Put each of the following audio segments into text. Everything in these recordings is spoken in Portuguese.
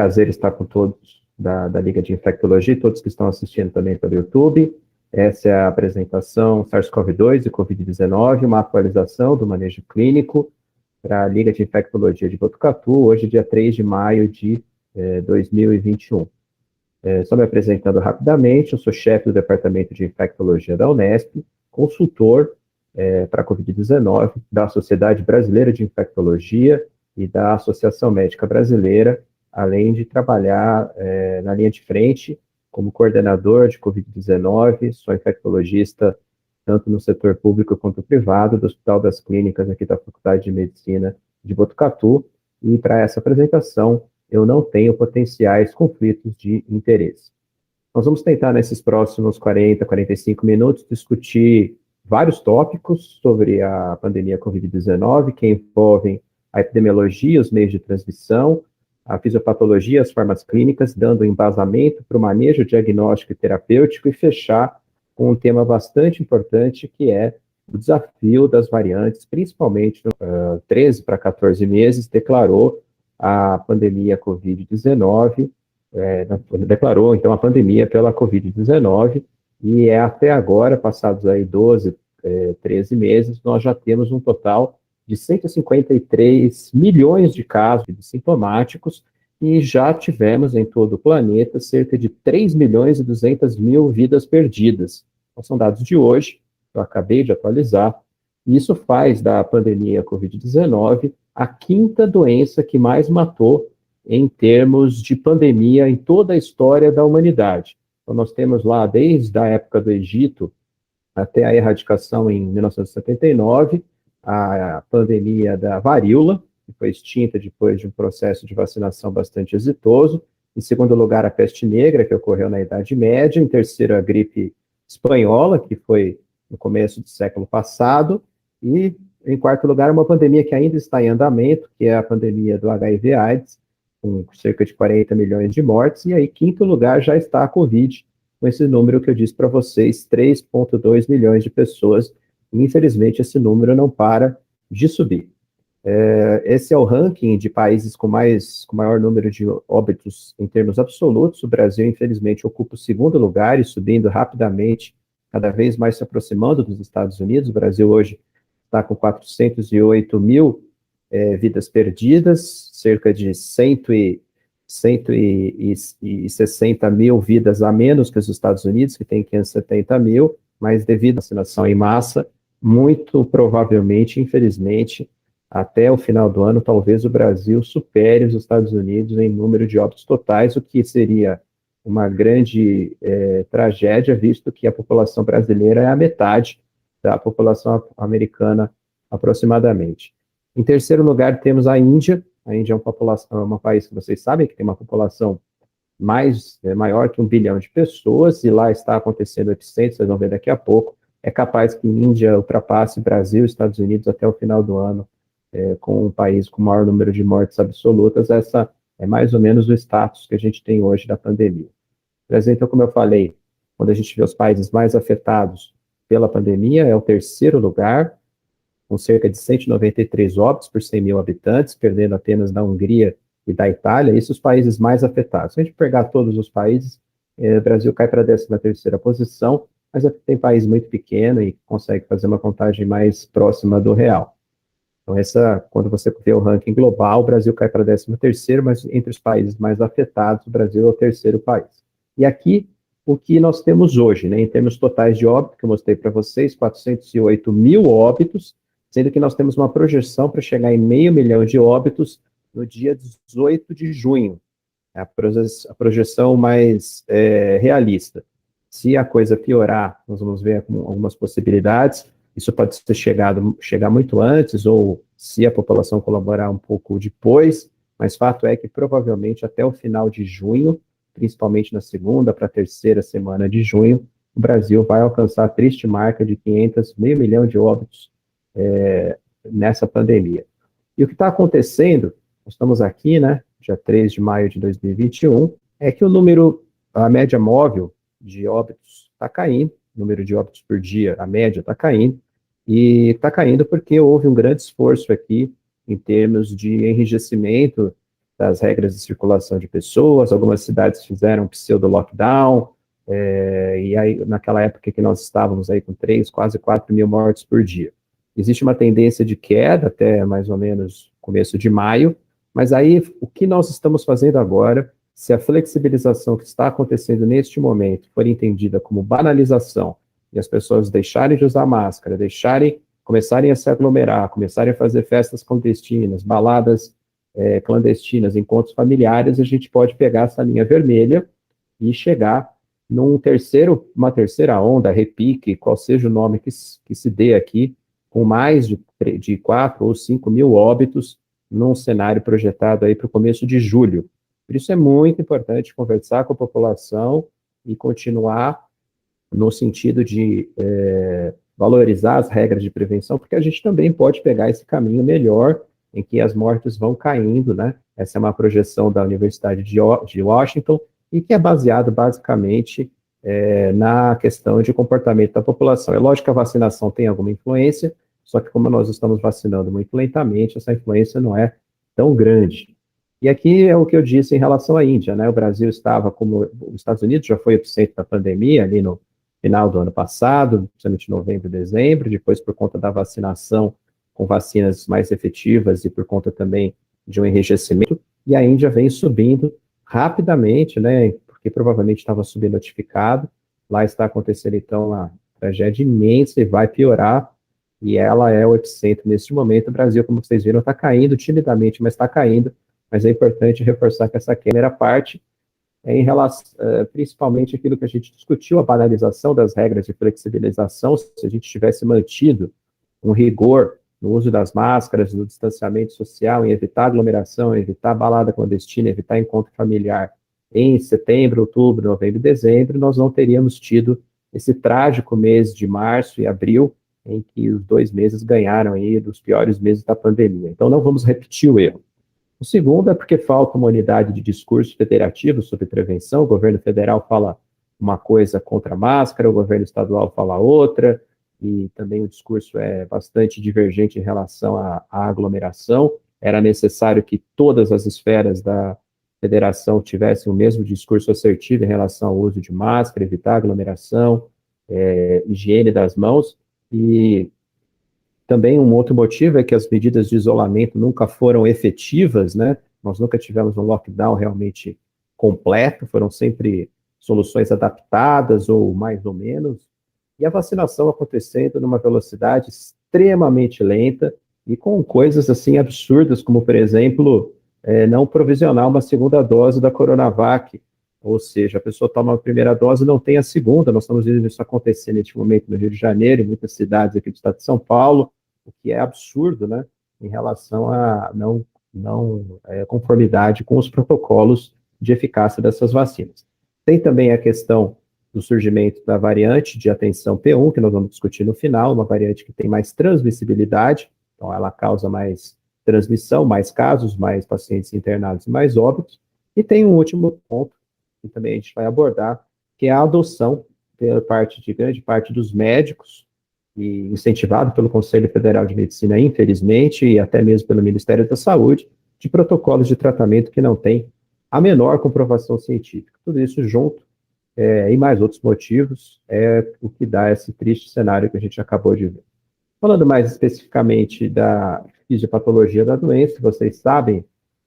prazer estar com todos da Liga de Infectologia, todos que estão assistindo também pelo YouTube. Essa é a apresentação SARS-CoV-2 e Covid-19, uma atualização do manejo clínico para a Liga de Infectologia de Botucatu, hoje, dia 3 de maio de 2021. Só me apresentando rapidamente, eu sou chefe do Departamento de Infectologia da Unesp, consultor para a Covid-19 da Sociedade Brasileira de Infectologia e da Associação Médica Brasileira, além de trabalhar na linha de frente como coordenador de Covid-19, sou infectologista tanto no setor público quanto privado do Hospital das Clínicas aqui da Faculdade de Medicina de Botucatu, e para essa apresentação eu não tenho potenciais conflitos de interesse. Nós vamos tentar nesses próximos 40, 45 minutos discutir vários tópicos sobre a pandemia Covid-19 que envolvem a epidemiologia, os meios de transmissão, a fisiopatologia, as formas clínicas, dando embasamento para o manejo diagnóstico e terapêutico e fechar com um tema bastante importante que é o desafio das variantes, principalmente 13 para 14 meses, declarou a pandemia Covid-19, declarou então a pandemia pela Covid-19 e até agora, passados aí 12, 13 meses, nós já temos um total de 153 milhões de casos sintomáticos e já tivemos em todo o planeta cerca de 3 milhões e 200 mil vidas perdidas. Então, são dados de hoje, eu acabei de atualizar, e isso faz da pandemia Covid-19 a quinta doença que mais matou em termos de pandemia em toda a história da humanidade. Então, nós temos lá, desde a época do Egito até a erradicação em 1979, a pandemia da varíola, que foi extinta depois de um processo de vacinação bastante exitoso. Em segundo lugar, a peste negra, que ocorreu na Idade Média. Em terceiro, a gripe espanhola, que foi no começo do século passado. E, em quarto lugar, uma pandemia que ainda está em andamento, que é a pandemia do HIV/AIDS, com cerca de 40 milhões de mortes. E aí, quinto lugar, já está a Covid, com esse número que eu disse para vocês, 3,2 milhões de pessoas. Infelizmente, esse número não para de subir. Esse é o ranking de países com maior número de óbitos em termos absolutos. O Brasil, infelizmente, ocupa o segundo lugar e subindo rapidamente, cada vez mais se aproximando dos Estados Unidos. O Brasil hoje está com 408 mil vidas perdidas, cerca de 160 mil vidas a menos que os Estados Unidos, que tem 570 mil, mas devido à vacinação em massa, muito provavelmente, infelizmente, até o final do ano, talvez o Brasil supere os Estados Unidos em número de óbitos totais, o que seria uma grande tragédia, visto que a população brasileira é a metade da população americana, aproximadamente. Em terceiro lugar, temos a Índia. A Índia é um país que vocês sabem que tem uma população maior que 1 bilhão de pessoas, e lá está acontecendo o epicentro, vocês vão ver daqui a pouco. É capaz que Índia ultrapasse Brasil e Estados Unidos até o final do ano, com um país com o maior número de mortes absolutas. Essa é mais ou menos o status que a gente tem hoje da pandemia. O Brasil, então, como eu falei, quando a gente vê os países mais afetados pela pandemia, é o terceiro lugar, com cerca de 193 óbitos por 100 mil habitantes, perdendo apenas da Hungria e da Itália. Isso os países mais afetados. Se a gente pegar todos os países, o Brasil cai para a 13ª posição, mas tem país muito pequeno e consegue fazer uma contagem mais próxima do real. Então, quando você vê o ranking global, o Brasil cai para 13º, mas entre os países mais afetados, o Brasil é o terceiro país. E aqui, o que nós temos hoje, né, em termos totais de óbito, que eu mostrei para vocês, 408 mil óbitos, sendo que nós temos uma projeção para chegar em 500 mil de óbitos no dia 18 de junho. É a projeção mais realista. Se a coisa piorar, nós vamos ver algumas possibilidades. Isso pode chegar muito antes, ou se a população colaborar um pouco depois, mas fato é que provavelmente até o final de junho, principalmente na segunda para a terceira semana de junho, o Brasil vai alcançar a triste marca de 500 milhão de óbitos nessa pandemia. E o que está acontecendo, nós estamos aqui, né, dia 3 de maio de 2021, é que a média móvel de óbitos está caindo, o número de óbitos por dia, a média está caindo, e está caindo porque houve um grande esforço aqui em termos de enrijecimento das regras de circulação de pessoas, algumas cidades fizeram pseudo-lockdown, e aí, naquela época que nós estávamos aí com 3, quase 4 mil mortes por dia. Existe uma tendência de queda até mais ou menos começo de maio, mas aí o que nós estamos fazendo agora, se a flexibilização que está acontecendo neste momento for entendida como banalização, e as pessoas deixarem de usar máscara, começarem a se aglomerar, começarem a fazer festas clandestinas, baladas clandestinas, encontros familiares, a gente pode pegar essa linha vermelha e chegar uma terceira onda, repique, qual seja o nome que se dê aqui, com mais de 4 ou 5 mil óbitos num cenário projetado aí para o começo de julho. Por isso é muito importante conversar com a população e continuar no sentido de valorizar as regras de prevenção, porque a gente também pode pegar esse caminho melhor, em que as mortes vão caindo, né? Essa é uma projeção da Universidade de Washington, e que é baseado basicamente na questão de comportamento da população. É lógico que a vacinação tem alguma influência, só que como nós estamos vacinando muito lentamente, essa influência não é tão grande. E aqui é o que eu disse em relação à Índia, né? O Brasil estava, como os Estados Unidos já foi o epicentro da pandemia, ali no final do ano passado, principalmente novembro e dezembro, depois por conta da vacinação com vacinas mais efetivas e por conta também de um enrijecimento, e a Índia vem subindo rapidamente, né, porque provavelmente estava subnotificado. Lá está acontecendo, então, uma tragédia imensa e vai piorar, e ela é o epicentro neste momento. O Brasil, como vocês viram, está caindo timidamente, mas está caindo, mas é importante reforçar que essa queda era parte em relação, principalmente aquilo que a gente discutiu, a banalização das regras de flexibilização. Se a gente tivesse mantido um rigor no uso das máscaras, no distanciamento social, em evitar aglomeração, evitar balada clandestina, evitar encontro familiar em setembro, outubro, novembro e dezembro, nós não teríamos tido esse trágico mês de março e abril, em que os 2 meses ganharam aí dos piores meses da pandemia. Então, não vamos repetir o erro. O segundo é porque falta uma unidade de discurso federativo sobre prevenção. O governo federal fala uma coisa contra a máscara, o governo estadual fala outra, e também o discurso é bastante divergente em relação à aglomeração. Era necessário que todas as esferas da federação tivessem o mesmo discurso assertivo em relação ao uso de máscara, evitar aglomeração, higiene das mãos, e também um outro motivo é que as medidas de isolamento nunca foram efetivas, né? Nós nunca tivemos um lockdown realmente completo, foram sempre soluções adaptadas ou mais ou menos, e a vacinação acontecendo numa velocidade extremamente lenta e com coisas assim absurdas, como, por exemplo, não provisionar uma segunda dose da Coronavac, ou seja, a pessoa toma a primeira dose e não tem a segunda. Nós estamos vendo isso acontecer neste momento no Rio de Janeiro, em muitas cidades aqui do estado de São Paulo, o que é absurdo, né, em relação à não conformidade com os protocolos de eficácia dessas vacinas. Tem também a questão do surgimento da variante de atenção P1, que nós vamos discutir no final, uma variante que tem mais transmissibilidade, então ela causa mais transmissão, mais casos, mais pacientes internados e mais óbitos. E tem um último ponto, que também a gente vai abordar, que é a adoção pela parte de grande parte dos médicos, e incentivado pelo Conselho Federal de Medicina, infelizmente, e até mesmo pelo Ministério da Saúde, de protocolos de tratamento que não têm a menor comprovação científica. Tudo isso junto, e mais outros motivos, é o que dá esse triste cenário que a gente acabou de ver. Falando mais especificamente da fisiopatologia da doença, vocês sabem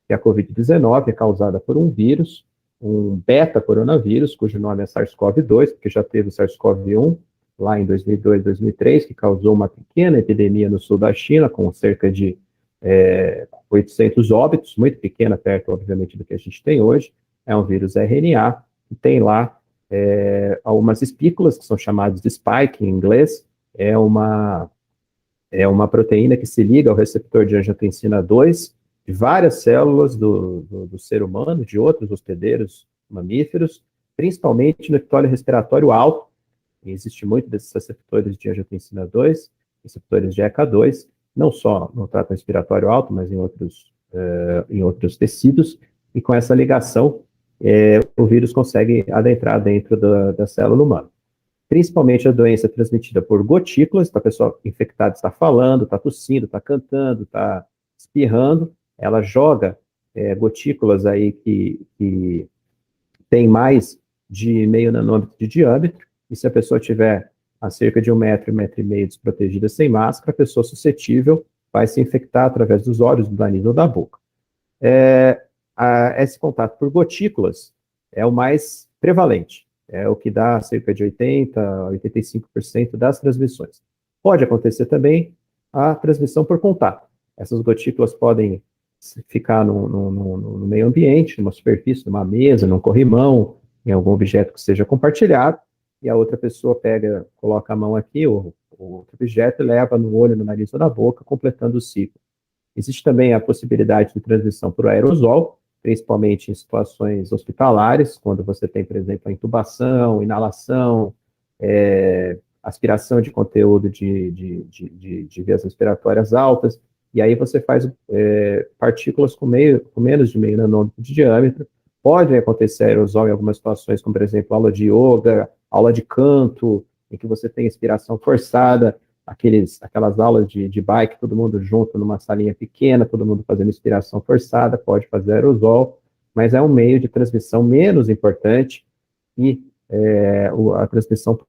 que a Covid-19 é causada por um vírus, um beta-coronavírus, cujo nome é SARS-CoV-2, porque já teve o SARS-CoV-1, lá em 2002, 2003, que causou uma pequena epidemia no sul da China, com cerca de 800 óbitos, muito pequena, perto, obviamente, do que a gente tem hoje. É um vírus RNA, que tem lá algumas espículas, que são chamadas de spike em inglês. É uma proteína que se liga ao receptor de angiotensina 2, de várias células do ser humano, de outros hospedeiros mamíferos, principalmente no epitélio respiratório alto. E existe muito desses receptores de angiotensina 2, receptores de ECA2, não só no trato respiratório alto, mas em outros tecidos, e com essa ligação, o vírus consegue adentrar dentro da célula humana. Principalmente a doença é transmitida por gotículas, então a pessoa infectada está falando, está tossindo, está cantando, está espirrando, ela joga gotículas aí que tem mais de meio nanômetro de diâmetro, e se a pessoa tiver a cerca de 1 e meio desprotegida sem máscara, a pessoa suscetível vai se infectar através dos olhos, do nariz ou da boca. Esse contato por gotículas é o mais prevalente, é o que dá cerca de 80% a 85% das transmissões. Pode acontecer também a transmissão por contato. Essas gotículas podem ficar no meio ambiente, numa superfície, numa mesa, num corrimão, em algum objeto que seja compartilhado, e a outra pessoa pega, coloca a mão aqui, ou outro objeto, e leva no olho, no nariz ou na boca, completando o ciclo. Existe também a possibilidade de transmissão por aerosol, principalmente em situações hospitalares, quando você tem, por exemplo, a intubação, inalação, aspiração de conteúdo de vias respiratórias altas, e aí você faz partículas com menos de meio nanômetro de diâmetro. Pode acontecer aerosol em algumas situações, como, por exemplo, aula de yoga, aula de canto, em que você tem inspiração forçada, aquelas aulas de bike, todo mundo junto numa salinha pequena, todo mundo fazendo inspiração forçada, pode fazer aerosol, mas é um meio de transmissão menos importante, e a transmissão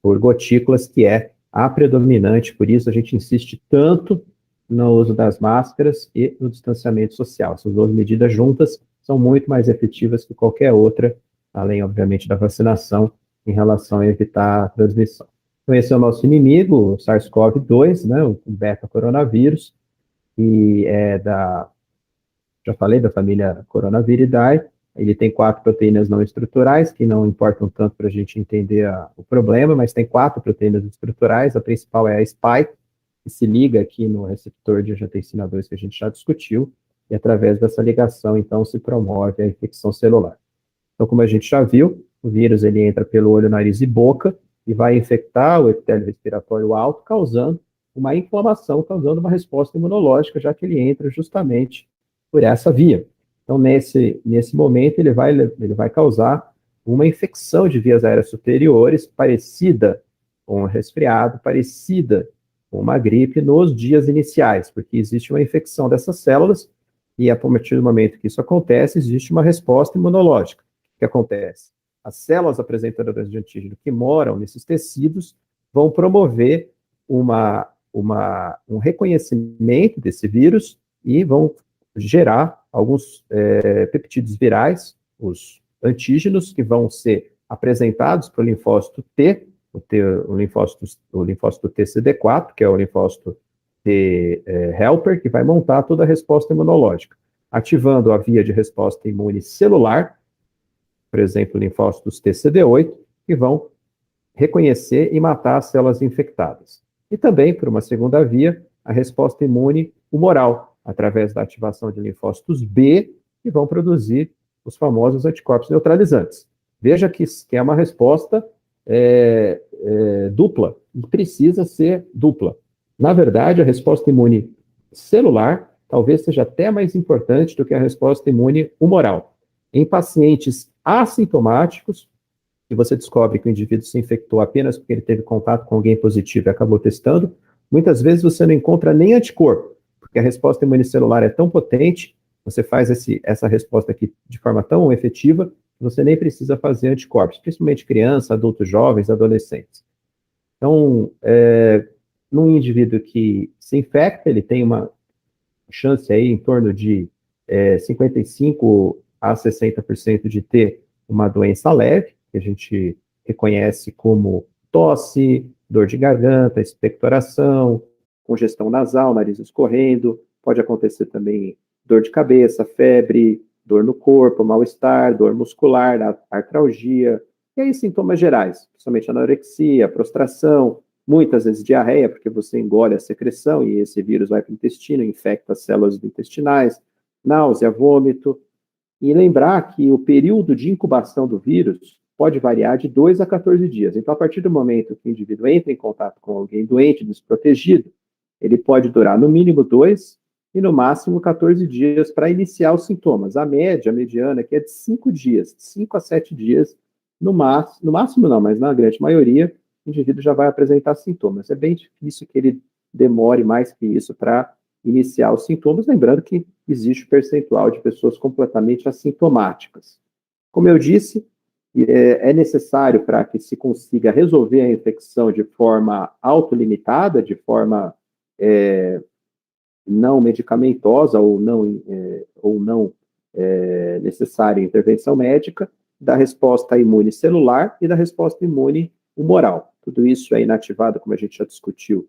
por gotículas, que é a predominante, por isso a gente insiste tanto no uso das máscaras e no distanciamento social. Essas duas medidas juntas são muito mais efetivas que qualquer outra, além, obviamente, da vacinação, em relação a evitar a transmissão. Então, esse é o nosso inimigo, o SARS-CoV-2, né, o beta-coronavírus, que já falei, da família Coronaviridae. Ele tem 4 proteínas não estruturais, que não importam tanto para a gente entender o problema, mas tem 4 proteínas estruturais. A principal é a spike, que se liga aqui no receptor de angiotensina 2 que a gente já discutiu, e através dessa ligação, então, se promove a infecção celular. Então, como a gente já viu, o vírus ele entra pelo olho, nariz e boca, e vai infectar o epitélio respiratório alto, causando uma inflamação, causando uma resposta imunológica, já que ele entra justamente por essa via. Então, nesse momento, ele vai causar uma infecção de vias aéreas superiores, parecida com um resfriado, parecida com uma gripe nos dias iniciais, porque existe uma infecção dessas células, e a partir do momento que isso acontece, existe uma resposta imunológica. O que acontece? As células apresentadoras de antígeno que moram nesses tecidos vão promover um reconhecimento desse vírus e vão gerar alguns peptídeos virais, os antígenos, que vão ser apresentados para o linfócito T, o linfócito TCD4, que é o linfócito T helper, que vai montar toda a resposta imunológica, ativando a via de resposta imune celular, por exemplo, linfócitos TCD8, que vão reconhecer e matar as células infectadas. E também, por uma segunda via, a resposta imune humoral, através da ativação de linfócitos B, que vão produzir os famosos anticorpos neutralizantes. Veja que é uma resposta dupla, e precisa ser dupla. Na verdade, a resposta imune celular talvez seja até mais importante do que a resposta imune humoral. Em pacientes assintomáticos, e você descobre que o indivíduo se infectou apenas porque ele teve contato com alguém positivo e acabou testando, muitas vezes você não encontra nem anticorpo, porque a resposta imunicelular é tão potente, você faz essa resposta aqui de forma tão efetiva, que você nem precisa fazer anticorpos, principalmente crianças, adultos jovens, adolescentes. Então, num indivíduo que se infecta, ele tem uma chance aí em torno de 55% a 60% de ter uma doença leve, que a gente reconhece como tosse, dor de garganta, expectoração, congestão nasal, nariz escorrendo, pode acontecer também dor de cabeça, febre, dor no corpo, mal-estar, dor muscular, artralgia, e aí sintomas gerais, principalmente anorexia, prostração, muitas vezes diarreia, porque você engole a secreção e esse vírus vai para o intestino, infecta as células intestinais, náusea, vômito. E lembrar que o período de incubação do vírus pode variar de 2 a 14 dias. Então, a partir do momento que o indivíduo entra em contato com alguém doente, desprotegido, ele pode durar no mínimo 2 e no máximo 14 dias para iniciar os sintomas. A média, a mediana, que é de 5 dias, 5 a 7 dias, no máximo não, mas na grande maioria, o indivíduo já vai apresentar sintomas. É bem difícil que ele demore mais que isso para iniciar os sintomas, lembrando que existe o percentual de pessoas completamente assintomáticas. Como eu disse, é necessário para que se consiga resolver a infecção de forma autolimitada, de forma não medicamentosa ou não necessária intervenção médica, da resposta imune celular e da resposta imune humoral. Tudo isso é inativado, como a gente já discutiu,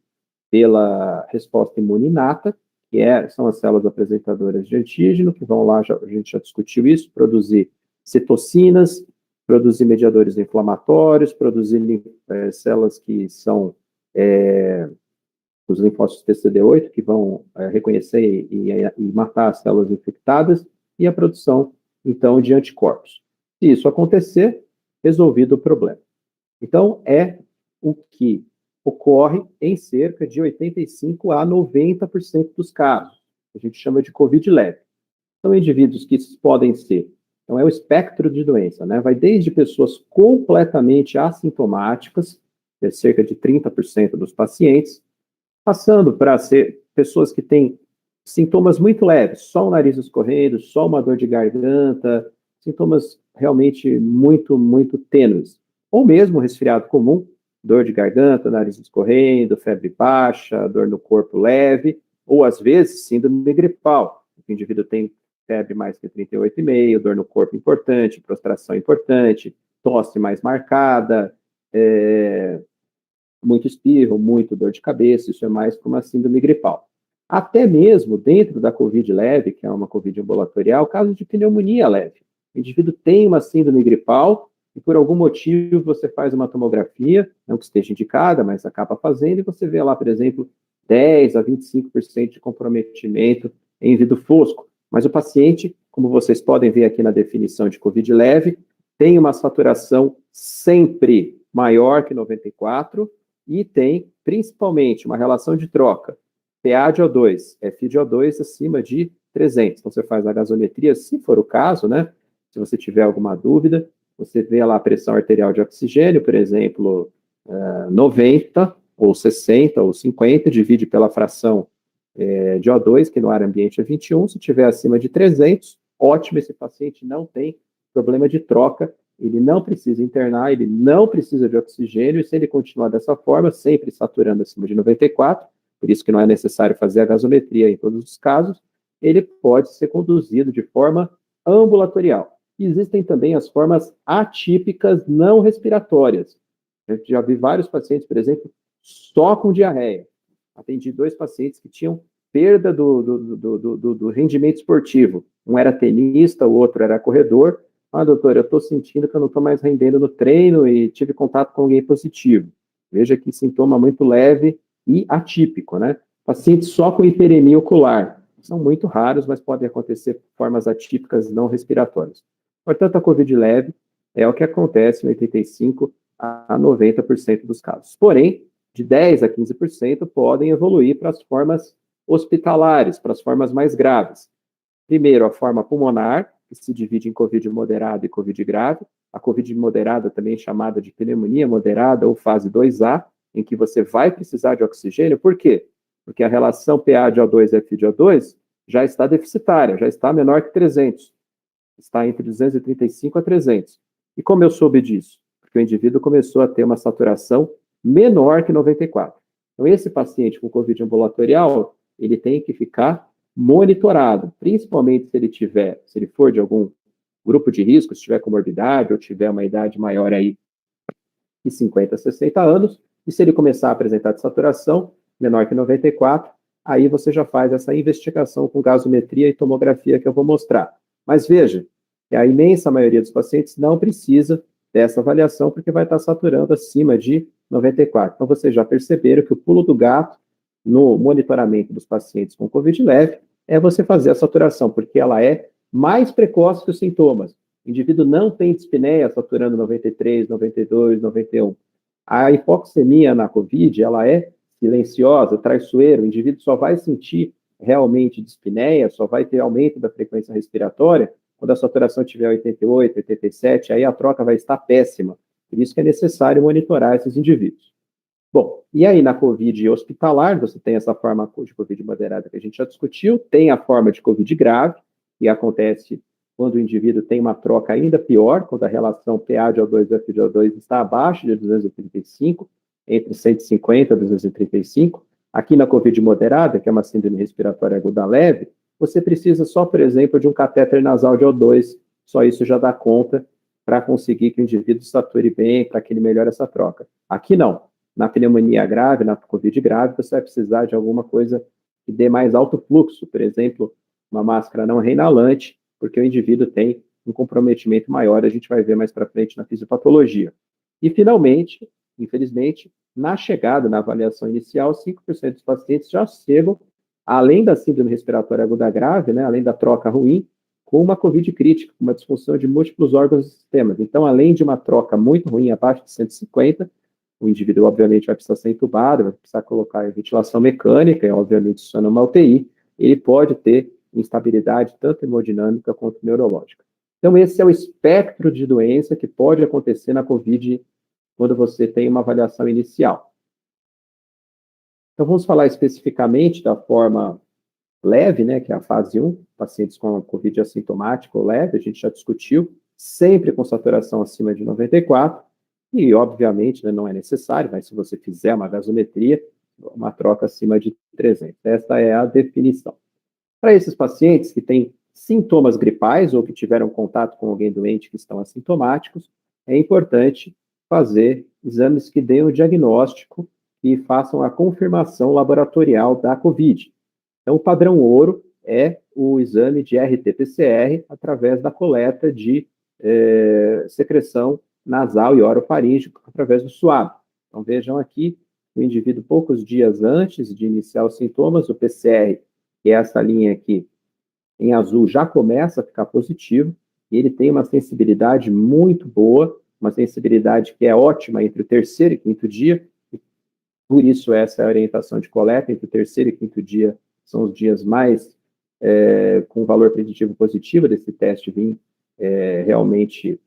pela resposta imune inata, que são as células apresentadoras de antígeno, que vão lá, a gente já discutiu isso, produzir citocinas, produzir mediadores inflamatórios, produzir células que são os linfócitos TCD8, que vão reconhecer e matar as células infectadas, e a produção, então, de anticorpos. Se isso acontecer, resolvido o problema. Então, é o que ocorre em cerca de 85% a 90% dos casos. A gente chama de COVID leve. São indivíduos que podem ser, então é o espectro de doença, né? Vai desde pessoas completamente assintomáticas, que é cerca de 30% dos pacientes, passando para ser pessoas que têm sintomas muito leves, só o nariz escorrendo, só uma dor de garganta, sintomas realmente muito, muito tênues. Ou mesmo resfriado comum, dor de garganta, nariz escorrendo, febre baixa, dor no corpo leve, ou às vezes síndrome gripal. O indivíduo tem febre mais que 38,5, dor no corpo importante, prostração importante, tosse mais marcada, muito espirro, muito dor de cabeça, isso é mais como uma síndrome gripal. Até mesmo dentro da COVID leve, que é uma COVID ambulatorial, caso de pneumonia leve. O indivíduo tem uma síndrome gripal e por algum motivo você faz uma tomografia, não que esteja indicada, mas acaba fazendo, e você vê lá, por exemplo, 10 a 25% de comprometimento em vidro fosco. Mas o paciente, como vocês podem ver aqui na definição de COVID leve, tem uma saturação sempre maior que 94 e tem, principalmente, uma relação de troca PA de O2, F de O2 acima de 300. Então, você faz a gasometria, se for o caso, né? Se você tiver alguma dúvida, você vê lá a pressão arterial de oxigênio, por exemplo, 90, ou 60, ou 50, divide pela fração de O2, que no ar ambiente é 21. Se tiver acima de 300, ótimo, esse paciente não tem problema de troca, ele não precisa internar, ele não precisa de oxigênio, e se ele continuar dessa forma, sempre saturando acima de 94, por isso que não é necessário fazer a gasometria em todos os casos, ele pode ser conduzido de forma ambulatorial. Existem também as formas atípicas não respiratórias. A gente já vi vários pacientes, por exemplo, só com diarreia. Atendi 2 pacientes que tinham perda do rendimento esportivo. Um era tenista, o outro era corredor. Ah, doutor, eu estou sentindo que eu não estou mais rendendo no treino e tive contato com alguém positivo. Veja que sintoma muito leve e atípico, né? Pacientes só com hiperemia ocular. São muito raros, mas podem acontecer formas atípicas não respiratórias. Portanto, a COVID leve é o que acontece em 85% a 90% dos casos. Porém, de 10% a 15% podem evoluir para as formas hospitalares, para as formas mais graves. Primeiro, a forma pulmonar, que se divide em COVID moderado e COVID grave. A COVID moderada, também chamada de pneumonia moderada ou fase 2A, em que você vai precisar de oxigênio. Por quê? Porque a relação PA de O2 e F de O2 já está deficitária, já está menor que 300. Está entre 235 a 300. E como eu soube disso? Porque o indivíduo começou a ter uma saturação menor que 94. Então, esse paciente com COVID ambulatorial, ele tem que ficar monitorado, principalmente se ele for de algum grupo de risco, se tiver comorbidade ou tiver uma idade maior aí de 50 a 60 anos, e se ele começar a apresentar saturação menor que 94, aí você já faz essa investigação com gasometria e tomografia que eu vou mostrar. Mas veja, que a imensa maioria dos pacientes não precisa dessa avaliação, porque vai estar saturando acima de 94. Então, vocês já perceberam que o pulo do gato no monitoramento dos pacientes com COVID leve é você fazer a saturação, porque ela é mais precoce que os sintomas. O indivíduo não tem dispneia saturando 93, 92, 91. A hipoxemia na COVID, ela é silenciosa, traiçoeira, o indivíduo só vai sentir realmente dispneia, só vai ter aumento da frequência respiratória quando a saturação tiver 88, 87, aí a troca vai estar péssima. Por isso que é necessário monitorar esses indivíduos. Bom, e aí na COVID hospitalar, você tem essa forma de COVID moderada que a gente já discutiu, tem a forma de COVID grave, que acontece quando o indivíduo tem uma troca ainda pior, quando a relação PA de O2 e FiO2 está abaixo de 235, entre 150 e 235. Aqui na COVID moderada, que é uma síndrome respiratória aguda leve, você precisa só, por exemplo, de um catéter nasal de O2, só isso já dá conta para conseguir que o indivíduo sature bem, para que ele melhore essa troca. Aqui não. Na pneumonia grave, na COVID grave, você vai precisar de alguma coisa que dê mais alto fluxo, por exemplo, uma máscara não reinalante, porque o indivíduo tem um comprometimento maior, a gente vai ver mais para frente na fisiopatologia. E, finalmente, infelizmente, na chegada, na avaliação inicial, 5% dos pacientes já chegam, além da síndrome respiratória aguda grave, né, além da troca ruim, com uma COVID crítica, com uma disfunção de múltiplos órgãos e sistemas. Então, além de uma troca muito ruim, abaixo de 150, o indivíduo, obviamente, vai precisar ser entubado, vai precisar colocar em ventilação mecânica, e, obviamente, isso é numa UTI, ele pode ter instabilidade tanto hemodinâmica quanto neurológica. Então, esse é o espectro de doença que pode acontecer na COVID quando você tem uma avaliação inicial. Então, vamos falar especificamente da forma leve, né, que é a fase 1, pacientes com COVID assintomático ou leve, a gente já discutiu, sempre com saturação acima de 94, e, obviamente, né, não é necessário, mas se você fizer uma gasometria, uma troca acima de 300. Essa é a definição. Para esses pacientes que têm sintomas gripais ou que tiveram contato com alguém doente que estão assintomáticos, é importante fazer exames que deem o diagnóstico e façam a confirmação laboratorial da COVID. Então, o padrão ouro é o exame de RT-PCR através da coleta de secreção nasal e orofaríngeo através do suave. Então, vejam aqui, o indivíduo, poucos dias antes de iniciar os sintomas, o PCR, que é essa linha aqui, em azul, já começa a ficar positivo, e ele tem uma sensibilidade muito boa, uma sensibilidade que é ótima entre o terceiro e quinto dia, e por isso essa é a orientação de coleta, entre o terceiro e quinto dia são os dias mais com valor preditivo positivo desse teste vir realmente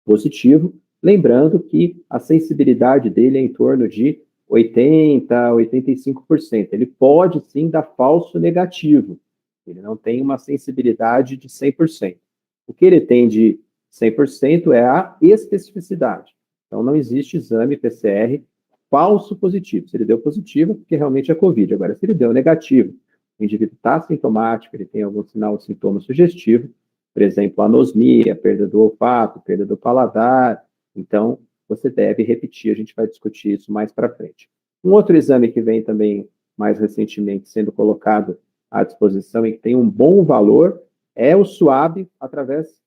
positivo, lembrando que a sensibilidade dele é em torno de 80% a 85%. Ele pode sim dar falso negativo, ele não tem uma sensibilidade de 100%. O que ele tem de 100% é a especificidade. Então, não existe exame PCR falso positivo. Se ele deu positivo, porque realmente é COVID. Agora, se ele deu negativo, o indivíduo está sintomático, ele tem algum sinal, sintoma sugestivo, por exemplo, anosmia, perda do olfato, perda do paladar, então você deve repetir, a gente vai discutir isso mais para frente. Um outro exame que vem também mais recentemente sendo colocado à disposição e que tem um bom valor é o SWAB através,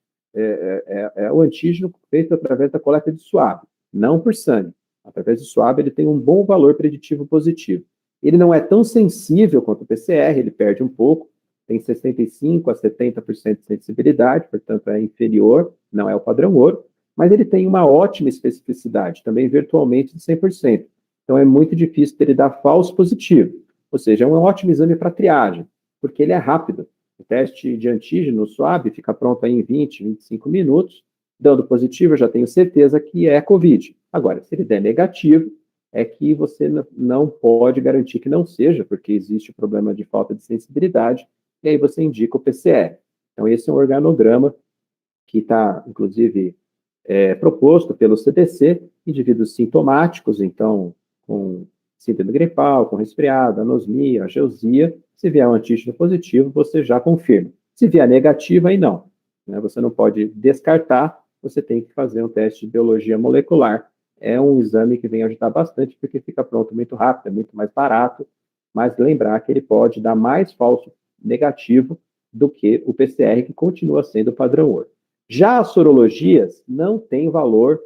o antígeno feito através da coleta de SWAB, não por sangue. Através do SWAB ele tem um bom valor preditivo positivo. Ele não é tão sensível quanto o PCR, ele perde um pouco, tem 65% a 70% de sensibilidade, portanto é inferior, não é o padrão ouro, mas ele tem uma ótima especificidade, também virtualmente de 100%. Então é muito difícil ele dar falso positivo, ou seja, é um ótimo exame para triagem, porque ele é rápido. O teste de antígeno suave fica pronto aí em 20, 25 minutos, dando positivo, eu já tenho certeza que é COVID. Agora, se ele der negativo, é que você não pode garantir que não seja, porque existe o problema de falta de sensibilidade, e aí você indica o PCR. Então, esse é um organograma que está, inclusive, proposto pelo CDC, indivíduos sintomáticos, então, com síndrome gripal, com resfriado, anosmia, ageusia. Se vier um antígeno positivo, você já confirma. Se vier negativo, aí não. Né? Você não pode descartar, você tem que fazer um teste de biologia molecular. É um exame que vem ajudar bastante, porque fica pronto muito rápido, é muito mais barato, mas lembrar que ele pode dar mais falso negativo do que o PCR, que continua sendo o padrão ouro. Já as sorologias não têm valor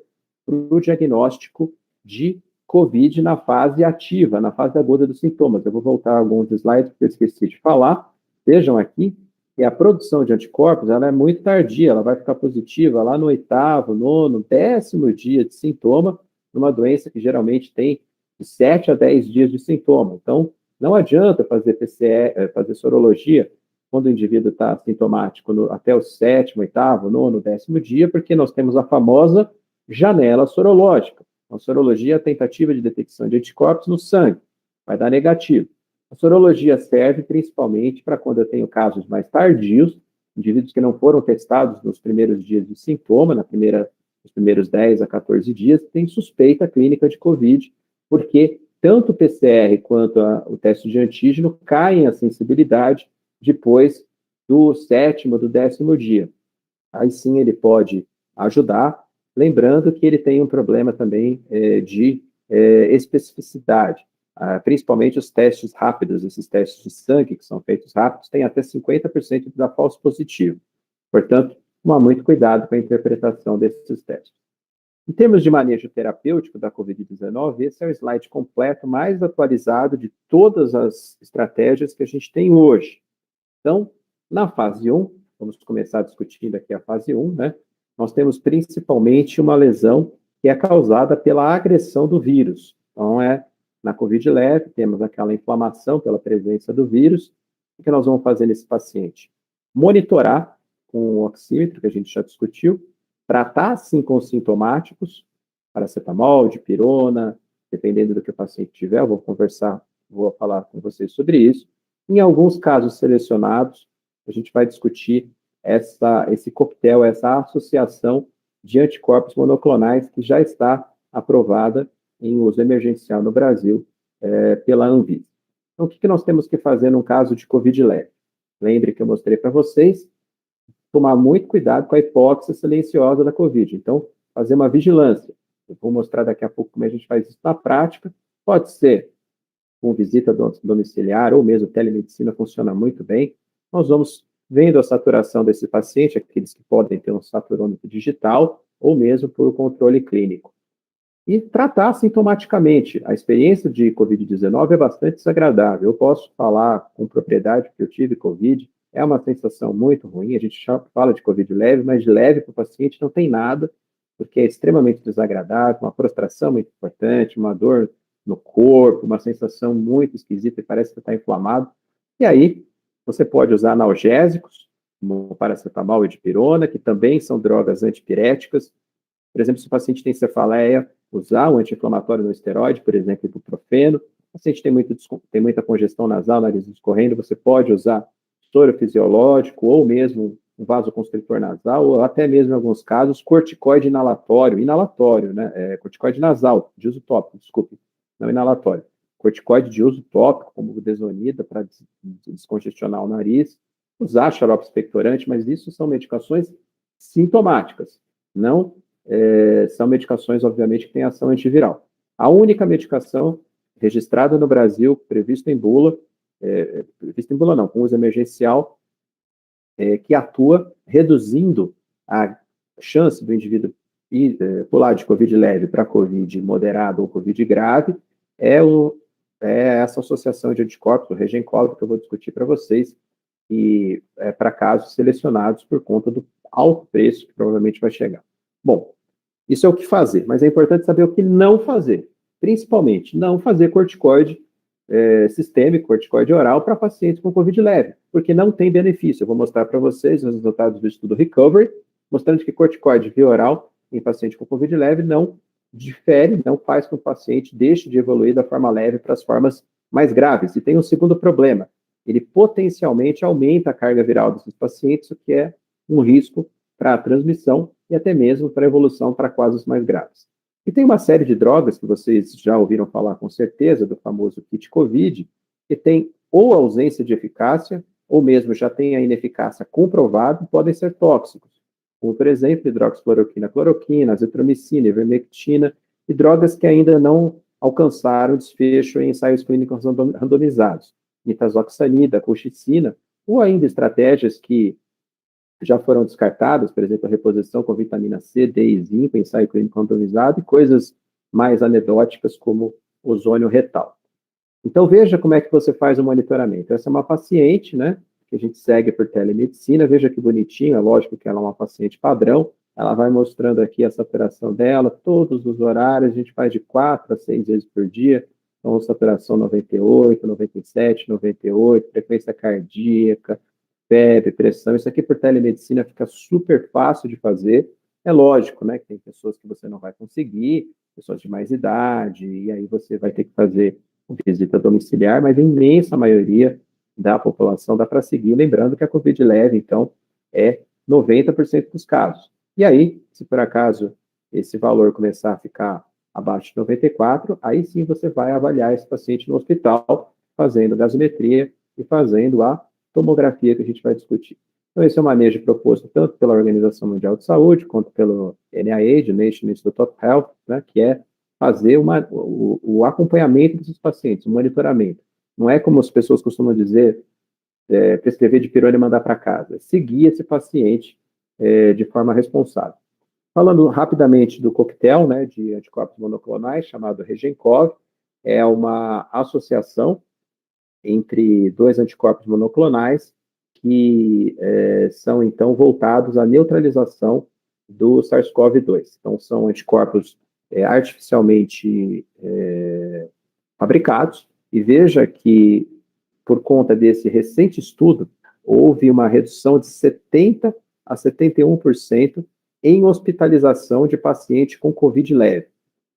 para o diagnóstico de COVID na fase ativa, na fase aguda dos sintomas. Eu vou voltar a alguns slides porque eu esqueci de falar. Vejam aqui que a produção de anticorpos ela é muito tardia, ela vai ficar positiva lá no 8º, 9º, 10º dia de sintoma, numa doença que geralmente tem de 7 a 10 dias de sintoma. Então, não adianta fazer PCR, fazer sorologia quando o indivíduo está sintomático até o 7º, 8º, 9º, 10º dia, porque nós temos a famosa janela sorológica. A sorologia é a tentativa de detecção de anticorpos no sangue, vai dar negativo. A sorologia serve principalmente para quando eu tenho casos mais tardios, indivíduos que não foram testados nos primeiros dias de sintoma, nos primeiros 10 a 14 dias, tem suspeita clínica de COVID, porque tanto o PCR quanto o teste de antígeno caem a sensibilidade depois do 7º, do 10º dia. Aí sim ele pode ajudar, lembrando que ele tem um problema também de especificidade. Principalmente os testes rápidos, esses testes de sangue que são feitos rápidos, têm até 50% de dar falso positivo. Portanto, tomar muito cuidado com a interpretação desses testes. Em termos de manejo terapêutico da COVID-19, esse é o slide completo, mais atualizado de todas as estratégias que a gente tem hoje. Então, na fase 1, vamos começar discutindo aqui a fase 1, né? Nós temos principalmente uma lesão que é causada pela agressão do vírus. Então, na COVID leve, temos aquela inflamação pela presença do vírus. O que nós vamos fazer nesse paciente? Monitorar com o oxímetro, que a gente já discutiu, tratar, sim, com os sintomáticos, paracetamol, dipirona, dependendo do que o paciente tiver, eu vou falar com vocês sobre isso. Em alguns casos selecionados, a gente vai discutir esse coquetel, essa associação de anticorpos monoclonais que já está aprovada em uso emergencial no Brasil pela Anvisa. Então, o que nós temos que fazer num caso de COVID leve? Lembre que eu mostrei para vocês, tomar muito cuidado com a hipóxia silenciosa da COVID. Então, fazer uma vigilância. Eu vou mostrar daqui a pouco como a gente faz isso na prática. Pode ser com visita domiciliar ou mesmo telemedicina, funciona muito bem. Nós vamos vendo a saturação desse paciente, aqueles que podem ter um saturômetro digital ou mesmo por controle clínico. E tratar sintomaticamente. A experiência de COVID-19 é bastante desagradável. Eu posso falar com propriedade que eu tive COVID, é uma sensação muito ruim. A gente já fala de COVID leve, mas de leve para o paciente não tem nada, porque é extremamente desagradável, uma prostração muito importante, uma dor no corpo, uma sensação muito esquisita e parece que está inflamado. E aí, você pode usar analgésicos, como paracetamol e dipirona, que também são drogas antipiréticas. Por exemplo, se o paciente tem cefaleia, usar um anti-inflamatório no esteroide, por exemplo, ibuprofeno. O paciente tem muita congestão nasal, nariz escorrendo, você pode usar soro fisiológico ou mesmo um vasoconstritor nasal, ou até mesmo, em alguns casos, corticoide inalatório, né? Corticoide nasal, de uso tópico, desculpe, não inalatório. Corticoide de uso tópico, como o desonida, para descongestionar o nariz, usar xarope expectorante, mas isso são medicações sintomáticas, não são medicações, obviamente, que têm ação antiviral. A única medicação registrada no Brasil, prevista em bula não, com uso emergencial, que atua reduzindo a chance do indivíduo pular de COVID leve para COVID moderado ou COVID grave, é essa associação de anticorpos, o Regencol, que eu vou discutir para vocês, e para casos selecionados por conta do alto preço que provavelmente vai chegar. Bom, isso é o que fazer, mas é importante saber o que não fazer. Principalmente, não fazer corticoide sistêmico, corticoide oral para pacientes com COVID leve, porque não tem benefício. Eu vou mostrar para vocês os resultados do estudo Recovery, mostrando que corticoide via oral em paciente com COVID leve não difere, não faz com que o paciente deixe de evoluir da forma leve para as formas mais graves. E tem um segundo problema, ele potencialmente aumenta a carga viral desses pacientes, o que é um risco para a transmissão e até mesmo para a evolução para quadros mais graves. E tem uma série de drogas que vocês já ouviram falar com certeza, do famoso kit COVID, que tem ou ausência de eficácia, ou mesmo já tem a ineficácia comprovada e podem ser tóxicos, como, por exemplo, hidroxicloroquina, cloroquina, azitromicina, ivermectina, e drogas que ainda não alcançaram desfecho em ensaios clínicos randomizados, nitazoxanida, colchicina, ou ainda estratégias que já foram descartadas, por exemplo, a reposição com vitamina C, D e zinco, ensaio clínico randomizado, e coisas mais anedóticas como ozônio retal. Então, veja como é que você faz o monitoramento. Essa é uma paciente, né, que a gente segue por telemedicina, veja que bonitinho, é lógico que ela é uma paciente padrão, ela vai mostrando aqui a saturação dela, todos os horários, a gente faz de 4 a 6 vezes por dia, então saturação 98, 97, 98, frequência cardíaca, febre, pressão, isso aqui por telemedicina fica super fácil de fazer. É lógico, né, que tem pessoas que você não vai conseguir, pessoas de mais idade, e aí você vai ter que fazer visita domiciliar, mas a imensa maioria da população dá para seguir, lembrando que a Covid leve, então, é 90% dos casos. E aí, se por acaso esse valor começar a ficar abaixo de 94, aí sim você vai avaliar esse paciente no hospital, fazendo gasometria e fazendo a tomografia que a gente vai discutir. Então, esse é o manejo proposto tanto pela Organização Mundial de Saúde, quanto pelo NIH, National Institute of Health, né, que é fazer o acompanhamento desses pacientes, o monitoramento. Não é como as pessoas costumam dizer, prescrever de pirona e mandar para casa. É seguir esse paciente de forma responsável. Falando rapidamente do coquetel, né, de anticorpos monoclonais, chamado Regencov, é uma associação entre dois anticorpos monoclonais que são, então, voltados à neutralização do SARS-CoV-2. Então, são anticorpos artificialmente fabricados, e veja que, por conta desse recente estudo, houve uma redução de 70% a 71% em hospitalização de paciente com Covid leve.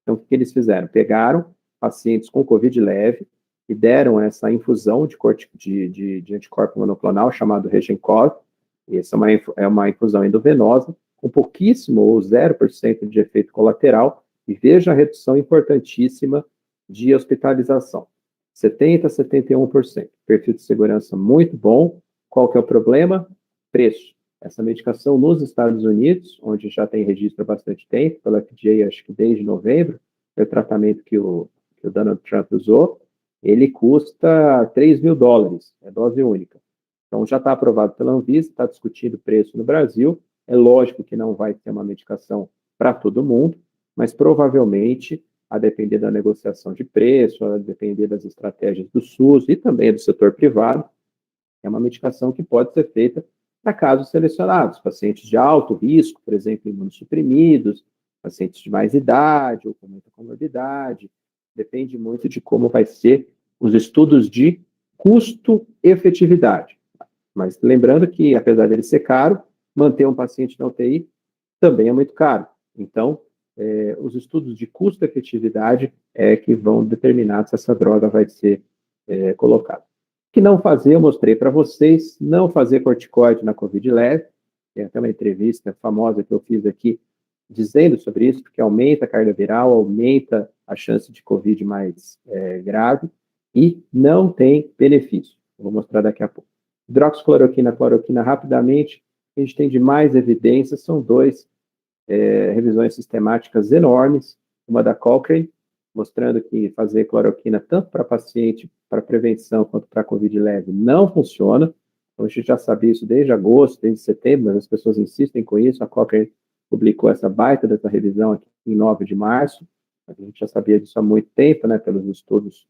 Então, o que eles fizeram? Pegaram pacientes com Covid leve e deram essa infusão de anticorpo monoclonal chamado Regencov. Essa é uma infusão endovenosa, com pouquíssimo ou 0% de efeito colateral, e veja a redução importantíssima de hospitalização. 70% a 71%. Perfil de segurança muito bom. Qual que é o problema? Preço. Essa medicação nos Estados Unidos, onde já tem registro há bastante tempo, pela FDA, acho que desde novembro, é o tratamento que o Donald Trump usou, ele custa $3.000, é dose única. Então, já está aprovado pela Anvisa, está discutindo o preço no Brasil. É lógico que não vai ter uma medicação para todo mundo, mas provavelmente, a depender da negociação de preço, a depender das estratégias do SUS e também do setor privado, é uma medicação que pode ser feita para casos selecionados, pacientes de alto risco, por exemplo, imunossuprimidos, pacientes de mais idade ou com muita comorbidade. Depende muito de como vai ser os estudos de custo-efetividade. Mas lembrando que, apesar dele ser caro, manter um paciente na UTI também é muito caro. Então, os estudos de custo-efetividade é que vão determinar se essa droga vai ser colocada. O que não fazer, eu mostrei para vocês, não fazer corticoide na Covid leve. Tem até uma entrevista famosa que eu fiz aqui dizendo sobre isso, porque aumenta a carga viral, aumenta a chance de Covid mais grave e não tem benefício. Eu vou mostrar daqui a pouco. Hidroxicloroquina, cloroquina, rapidamente, a gente tem de mais evidências, são dois revisões sistemáticas enormes, uma da Cochrane, mostrando que fazer cloroquina tanto para paciente, para prevenção, quanto para Covid leve, não funciona. Então, a gente já sabia isso desde agosto, desde setembro, mas as pessoas insistem com isso. A Cochrane publicou essa baita dessa revisão aqui em 9 de março. A gente já sabia disso há muito tempo, né, pelos estudos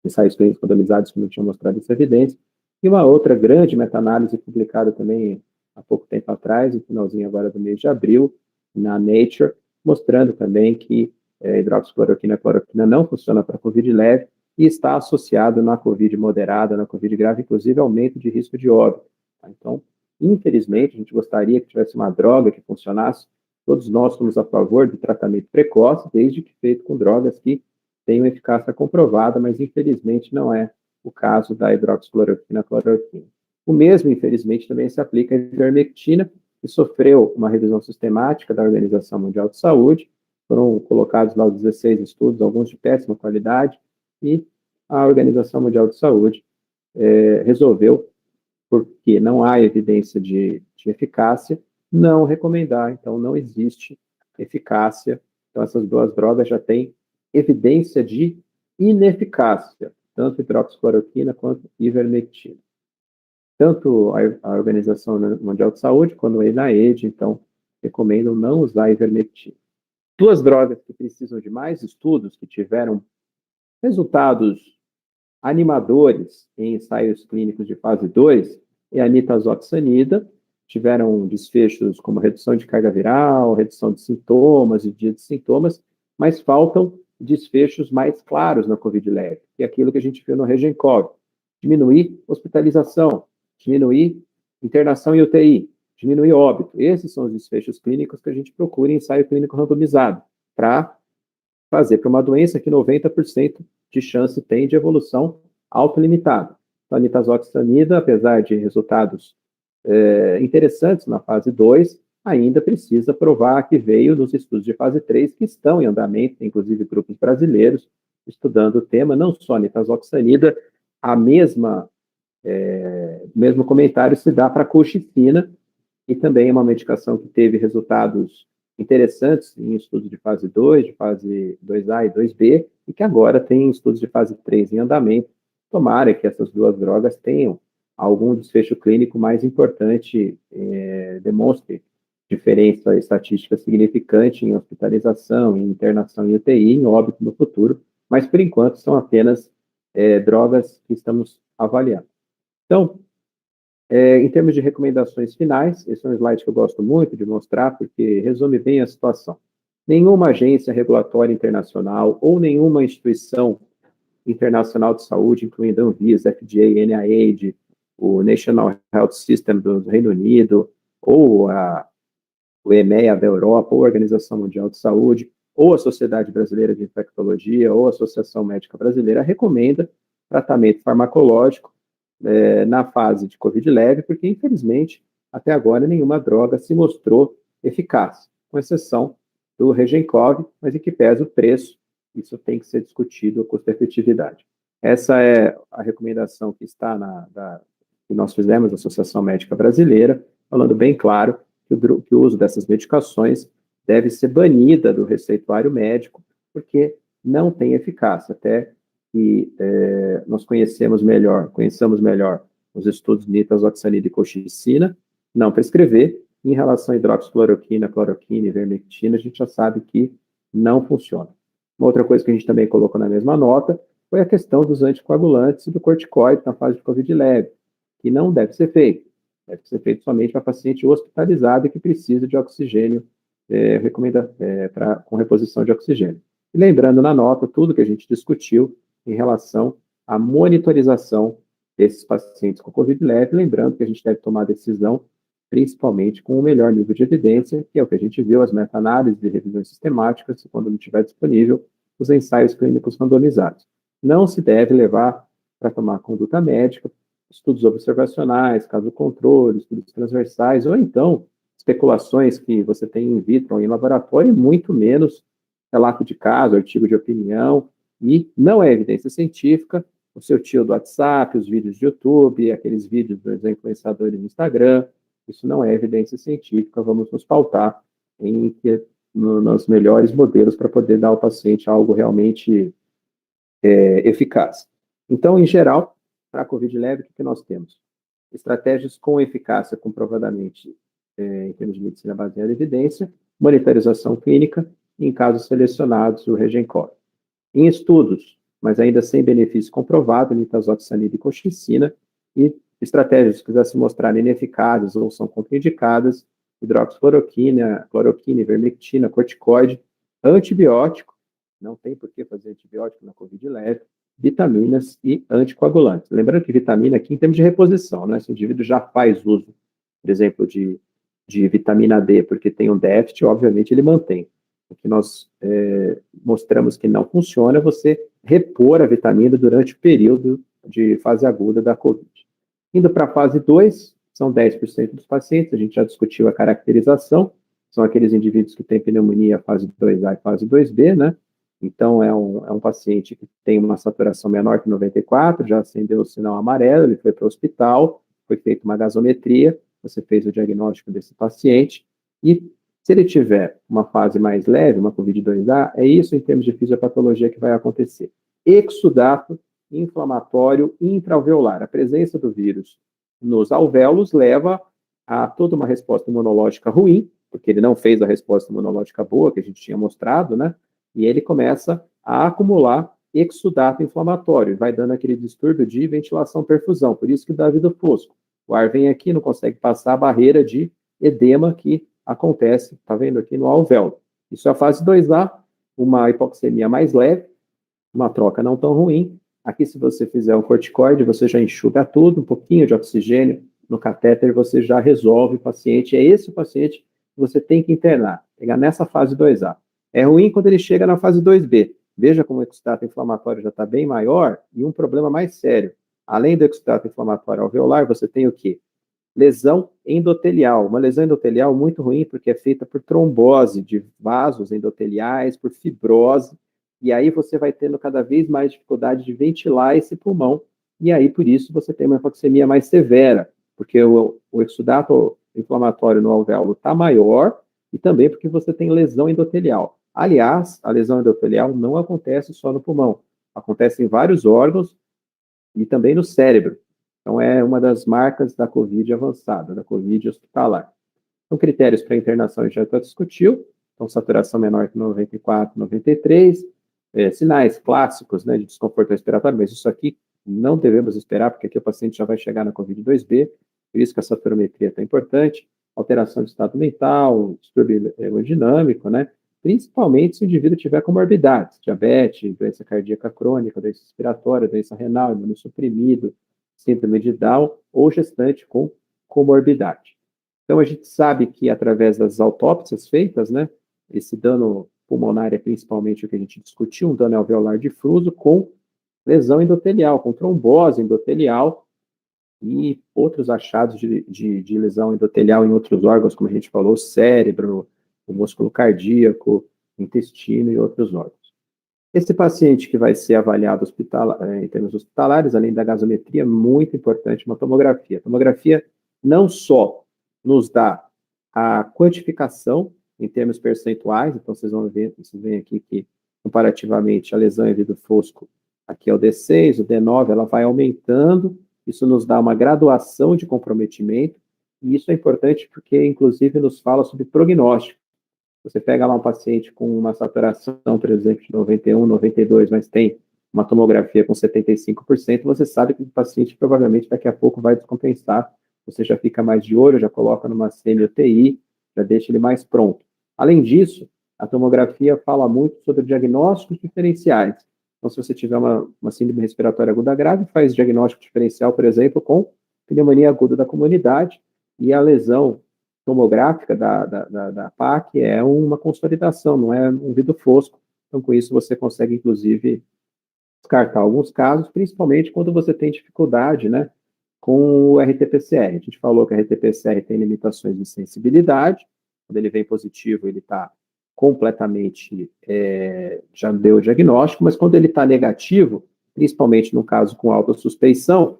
ensaios clínicos randomizados que não tinham mostrado essa evidência. E uma outra grande meta-análise publicada também há pouco tempo atrás, no finalzinho agora do mês de abril, na Nature, mostrando também que hidroxicloroquina e cloroquina não funciona para Covid leve e está associado na Covid moderada, na Covid grave, inclusive aumento de risco de óbito. Tá? Então, infelizmente, a gente gostaria que tivesse uma droga que funcionasse. Todos nós somos a favor do tratamento precoce, desde que feito com drogas que tenham eficácia comprovada, mas infelizmente não é o caso da hidroxicloroquina e cloroquina. O mesmo, infelizmente, também se aplica à ivermectina, que sofreu uma revisão sistemática da Organização Mundial de Saúde. Foram colocados lá os 16 estudos, alguns de péssima qualidade, e a Organização Mundial de Saúde resolveu, porque não há evidência de eficácia, não recomendar. Então, não existe eficácia. Então, essas duas drogas já têm evidência de ineficácia, tanto hidroxicloroquina quanto ivermectina. Tanto a Organização Mundial de Saúde quanto a NIH, então, recomendam não usar ivermectina. Duas drogas que precisam de mais estudos, que tiveram resultados animadores em ensaios clínicos de fase 2, é a nitazoxanida, tiveram desfechos como redução de carga viral, redução de sintomas e dia de sintomas, mas faltam desfechos mais claros na Covid leve, que é aquilo que a gente viu no Regencov. Diminuir hospitalização, diminuir internação em UTI, diminuir óbito. Esses são os desfechos clínicos que a gente procura em ensaio clínico randomizado. para fazer para uma doença que 90% de chance tem de evolução autolimitada. Então, a nitazoxanida, apesar de resultados interessantes na fase 2, ainda precisa provar que veio nos estudos de fase 3, que estão em andamento, inclusive grupos brasileiros, estudando o tema, não só a nitazoxanida, o mesmo comentário se dá para a colchicina, e também é uma medicação que teve resultados interessantes em estudos de fase 2, de fase 2A e 2B, e que agora tem estudos de fase 3 em andamento. Tomara que essas duas drogas tenham algum desfecho clínico mais importante, demonstre diferença estatística significante em hospitalização, em internação em UTI, em óbito no futuro, mas por enquanto são apenas drogas que estamos avaliando. Então, em termos de recomendações finais, esse é um slide que eu gosto muito de mostrar, porque resume bem a situação. Nenhuma agência regulatória internacional ou nenhuma instituição internacional de saúde, incluindo a Anvisa, FDA, NIH, o National Health System do Reino Unido, ou o EMEA da Europa, ou a Organização Mundial de Saúde, ou a Sociedade Brasileira de Infectologia, ou a Associação Médica Brasileira, recomenda tratamento farmacológico na fase de Covid leve, porque, infelizmente, até agora nenhuma droga se mostrou eficaz, com exceção do Regencov, mas em que pesa o preço, isso tem que ser discutido, a custo-efetividade. Essa é a recomendação que está que nós fizemos da Associação Médica Brasileira, falando bem claro que o uso dessas medicações deve ser banida do receituário médico, porque não tem eficácia, até que nós conheçamos melhor os estudos de nitazoxanida e colchicina, não prescrever. Em relação a hidroxicloroquina, cloroquina e ivermectina, a gente já sabe que não funciona. Uma outra coisa que a gente também colocou na mesma nota foi a questão dos anticoagulantes e do corticoide na fase de Covid leve, que não deve ser feito. Deve ser feito somente para paciente hospitalizado e que precisa de oxigênio, com reposição de oxigênio. E lembrando na nota tudo que a gente discutiu em relação à monitorização desses pacientes com Covid leve, lembrando que a gente deve tomar decisão principalmente com o melhor nível de evidência, que é o que a gente viu, as meta-análises de revisões sistemáticas, quando não estiver disponível, os ensaios clínicos randomizados. Não se deve levar para tomar conduta médica, estudos observacionais, caso controle, estudos transversais, ou então especulações que você tem in vitro ou em laboratório, e muito menos relato de caso, artigo de opinião, e não é evidência científica, o seu tio do WhatsApp, os vídeos de YouTube, aqueles vídeos dos influenciadores do Instagram, isso não é evidência científica, vamos nos pautar nos melhores modelos para poder dar ao paciente algo realmente eficaz. Então, em geral, para a Covid leve, o que nós temos? Estratégias com eficácia comprovadamente em termos de medicina baseada em evidência, monitorização clínica e, em casos selecionados, o Regencov. Em estudos, mas ainda sem benefício comprovado, nitazoxanida e colchicina, e estratégias que já se mostrarem ineficazes ou são contraindicadas, hidroxicloroquina, cloroquina, ivermectina, corticoide, antibiótico, não tem por que fazer antibiótico na Covid leve, vitaminas e anticoagulantes. Lembrando que vitamina aqui em termos de reposição, né? Se o indivíduo já faz uso, por exemplo, de vitamina D, porque tem um déficit, obviamente ele mantém. O que nós mostramos que não funciona é você repor a vitamina durante o período de fase aguda da Covid. Indo para a fase 2, são 10% dos pacientes, a gente já discutiu a caracterização, são aqueles indivíduos que têm pneumonia fase 2A e fase 2B, né? Então, é um paciente que tem uma saturação menor que 94, já acendeu o sinal amarelo, ele foi para o hospital, foi feita uma gasometria, você fez o diagnóstico desse paciente, e se ele tiver uma fase mais leve, uma COVID-2A, é isso em termos de fisiopatologia que vai acontecer. Exudato inflamatório intraalveolar. A presença do vírus nos alvéolos leva a toda uma resposta imunológica ruim, porque ele não fez a resposta imunológica boa que a gente tinha mostrado, né? E ele começa a acumular exudato inflamatório, vai dando aquele distúrbio de ventilação-perfusão, por isso que dá vida fosco. O ar vem aqui, não consegue passar a barreira de edema que acontece, tá vendo aqui no alvéolo. Isso é a fase 2A, uma hipoxemia mais leve, uma troca não tão ruim. Aqui, se você fizer um corticoide, você já enxuga tudo, um pouquinho de oxigênio no catéter, você já resolve o paciente. É esse o paciente que você tem que internar, pegar nessa fase 2A. É ruim quando ele chega na fase 2B. Veja como o exudato inflamatório já está bem maior e um problema mais sério. Além do exudato inflamatório alveolar, você tem o quê? Lesão endotelial. Uma lesão endotelial muito ruim porque é feita por trombose de vasos endoteliais, por fibrose, e aí você vai tendo cada vez mais dificuldade de ventilar esse pulmão, e aí por isso você tem uma hipoxemia mais severa, porque o exudato inflamatório no alvéolo está maior, e também porque você tem lesão endotelial. Aliás, a lesão endotelial não acontece só no pulmão, acontece em vários órgãos e também no cérebro. Então, é uma das marcas da COVID avançada, da COVID hospitalar. Então, critérios para internação a gente já discutiu, então, saturação menor que 94, 93, sinais clássicos, né, de desconforto respiratório, mas isso aqui não devemos esperar, porque aqui o paciente já vai chegar na COVID-2B, por isso que a saturametria é tão importante, alteração de estado mental, distúrbio hemodinâmico, né, principalmente se o indivíduo tiver comorbidades, diabetes, doença cardíaca crônica, doença respiratória, doença renal, imunossuprimido, síndrome de Down ou gestante com comorbidade. Então, a gente sabe que através das autópsias feitas, né, esse dano pulmonar é principalmente o que a gente discutiu, um dano alveolar difuso com lesão endotelial, com trombose endotelial e outros achados de lesão endotelial em outros órgãos, como a gente falou, cérebro, o músculo cardíaco, intestino e outros órgãos. Esse paciente que vai ser avaliado em termos hospitalares, além da gasometria, é muito importante uma tomografia. A tomografia não só nos dá a quantificação em termos percentuais, então vocês veem aqui que, comparativamente, a lesão em vidro fosco, aqui é o D6, o D9, ela vai aumentando, isso nos dá uma graduação de comprometimento, e isso é importante porque, inclusive, nos fala sobre prognóstico. Você pega lá um paciente com uma saturação, por exemplo, de 91, 92, mas tem uma tomografia com 75%, você sabe que o paciente provavelmente daqui a pouco vai descompensar. Você já fica mais de olho, já coloca numa semi-UTI, já deixa ele mais pronto. Além disso, a tomografia fala muito sobre diagnósticos diferenciais. Então, se você tiver uma síndrome respiratória aguda grave, faz diagnóstico diferencial, por exemplo, com pneumonia aguda da comunidade e a lesão tomográfica da PAC é uma consolidação, não é um vidro fosco. Então, com isso, você consegue, inclusive, descartar alguns casos, principalmente quando você tem dificuldade, né, com o RT-PCR. A gente falou que o RT-PCR tem limitações de sensibilidade, quando ele vem positivo, ele está completamente, já deu o diagnóstico, mas quando ele está negativo, principalmente no caso com alta suspeição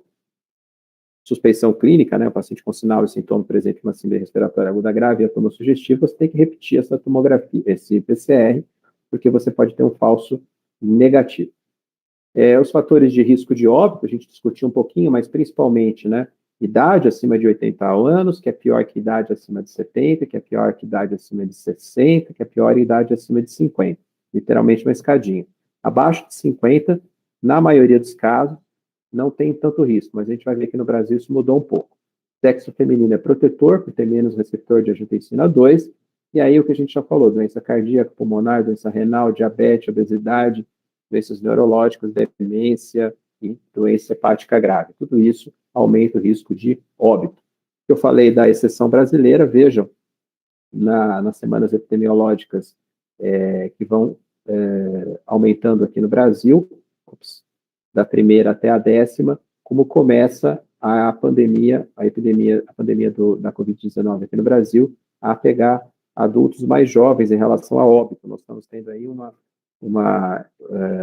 clínica, né, o paciente com sinal e sintoma presente em uma síndrome respiratória aguda grave e atomo sugestivo, você tem que repetir essa tomografia, esse PCR, porque você pode ter um falso negativo. Os fatores de risco de óbito, a gente discutiu um pouquinho, mas principalmente, né, idade acima de 80 anos, que é pior que idade acima de 70, que é pior que idade acima de 60, que é pior idade acima de 50. Literalmente uma escadinha. Abaixo de 50, na maioria dos casos, não tem tanto risco, mas a gente vai ver que no Brasil isso mudou um pouco. Sexo feminino é protetor, por ter menos receptor de angiotensina 2, e aí o que a gente já falou, doença cardíaca, pulmonar, doença renal, diabetes, obesidade, doenças neurológicas, demência e doença hepática grave. Tudo isso aumenta o risco de óbito. Eu falei da exceção brasileira, vejam, nas semanas epidemiológicas que vão aumentando aqui no Brasil, da primeira até a 10ª, como começa a pandemia da Covid-19 aqui no Brasil, a pegar adultos mais jovens em relação a óbito. Nós estamos tendo aí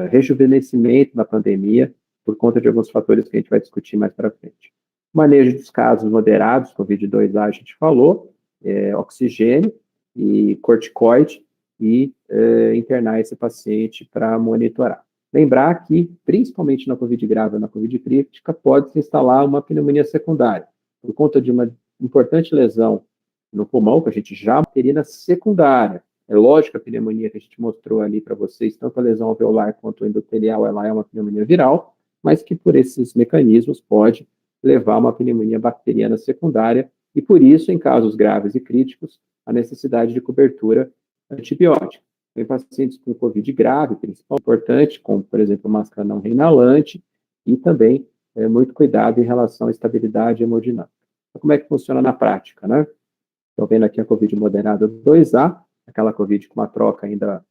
rejuvenescimento da pandemia por conta de alguns fatores que a gente vai discutir mais para frente. Manejo dos casos moderados, Covid-2A a gente falou, oxigênio e corticoide, e internar esse paciente para monitorar. Lembrar que, principalmente na Covid grave ou na Covid crítica, pode se instalar uma pneumonia secundária, por conta de uma importante lesão no pulmão, que a gente já teria na secundária. É lógico que a pneumonia que a gente mostrou ali para vocês, tanto a lesão alveolar quanto a endotelial, ela é uma pneumonia viral, mas que por esses mecanismos pode levar a uma pneumonia bacteriana secundária, e por isso, em casos graves e críticos, a necessidade de cobertura antibiótica. Em pacientes com Covid grave, principalmente importante, como, por exemplo, máscara não reinalante, e também muito cuidado em relação à estabilidade hemodinâmica. Então, como é que funciona na prática, né? Estou vendo aqui a Covid moderada 2A, aquela Covid com uma troca ainda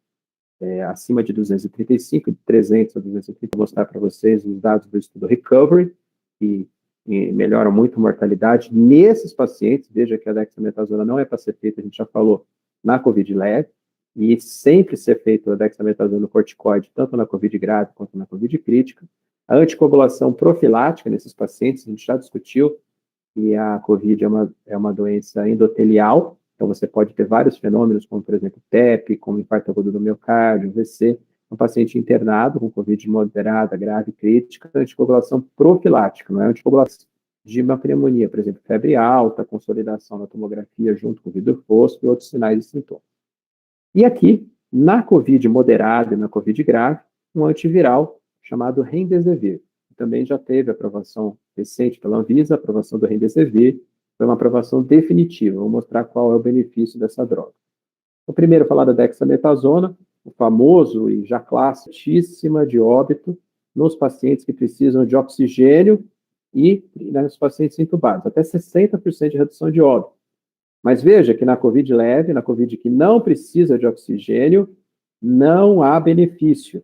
acima de 235, de 300 a 230, vou mostrar para vocês os dados do estudo Recovery, que melhoram muito a mortalidade nesses pacientes. Veja que a dexametasona não é para ser feita, a gente já falou, na COVID leve, e sempre ser feito a dexametasona no corticoide, tanto na COVID grave quanto na COVID crítica. A anticoagulação profilática nesses pacientes, a gente já discutiu, que a COVID é uma doença endotelial, então você pode ter vários fenômenos, como, por exemplo, TEP, como infarto agudo do miocárdio, AVC, um paciente internado com COVID moderada, grave, crítica, anticoagulação profilática, não é anticoagulação de uma pneumonia, por exemplo, febre alta, consolidação na tomografia junto com vidro fosco e outros sinais e sintomas. E aqui, na COVID moderada e na COVID grave, um antiviral chamado Remdesivir. Também já teve aprovação recente pela Anvisa, a aprovação do Remdesivir, foi uma aprovação definitiva. Vou mostrar qual é o benefício dessa droga. O primeiro, falar da dexametasona, o famoso e já classicíssima de óbito nos pacientes que precisam de oxigênio e nos pacientes intubados, até 60% de redução de óbito. Mas veja que na COVID leve, na COVID que não precisa de oxigênio, não há benefício.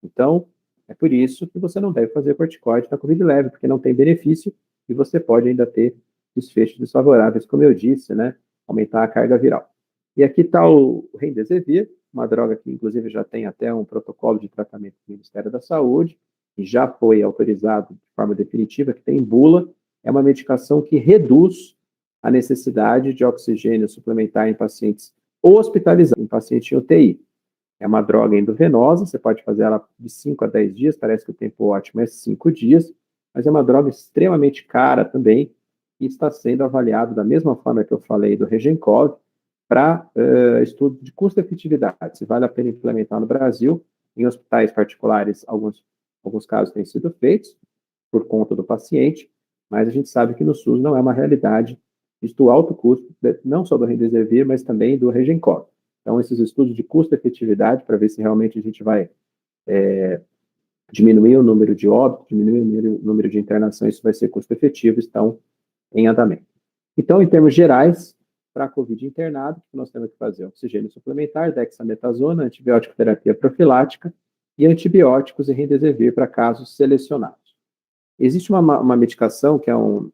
Então, é por isso que você não deve fazer corticoide na COVID leve, porque não tem benefício e você pode ainda ter desfechos desfavoráveis, como eu disse, né? Aumentar a carga viral. E aqui está o Remdesivir, uma droga que, inclusive, já tem até um protocolo de tratamento do Ministério da Saúde, e já foi autorizado de forma definitiva, que tem bula, é uma medicação que reduz a necessidade de oxigênio suplementar em pacientes hospitalizados, em paciente em UTI. É uma droga endovenosa, você pode fazer ela de 5 a 10 dias, parece que o tempo ótimo é 5 dias, mas é uma droga extremamente cara também, e está sendo avaliado da mesma forma que eu falei do Regencov, para estudo de custo-efetividade, se vale a pena implementar no Brasil. Em hospitais particulares, alguns casos têm sido feitos por conta do paciente, mas a gente sabe que no SUS não é uma realidade, visto o alto custo, não só do Remdesivir, mas também do Regencov. Então, esses estudos de custo-efetividade, para ver se realmente a gente vai diminuir o número de óbitos, diminuir o número de internações, isso vai ser custo-efetivo, estão em andamento. Então, em termos gerais, para a COVID internado, o que nós temos que fazer? Oxigênio suplementar, dexametasona, antibiótico terapia profilática e antibióticos e Remdesivir para casos selecionados. Existe uma medicação que é um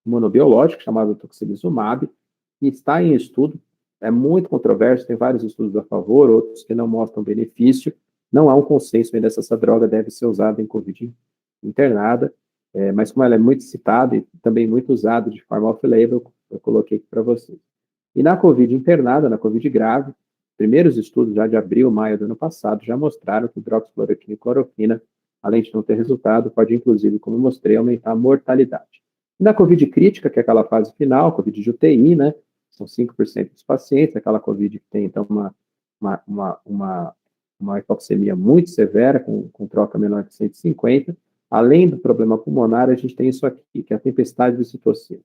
imunobiológico chamado tocilizumab, que está em estudo, é muito controverso, tem vários estudos a favor, outros que não mostram benefício, não há um consenso ainda se essa droga deve ser usada em COVID internada, mas como ela é muito citada e também muito usada de forma off-label, eu coloquei aqui para vocês. E na COVID internada, na COVID grave, primeiros estudos já de abril, maio do ano passado, já mostraram que hidroxicloroquina e cloroquina, além de não ter resultado, pode inclusive, como eu mostrei, aumentar a mortalidade. E na COVID crítica, que é aquela fase final, COVID de UTI, né, são 5% dos pacientes, aquela COVID que tem, então, uma hipoxemia muito severa, com troca menor que 150, além do problema pulmonar, a gente tem isso aqui, que é a tempestade de citocina.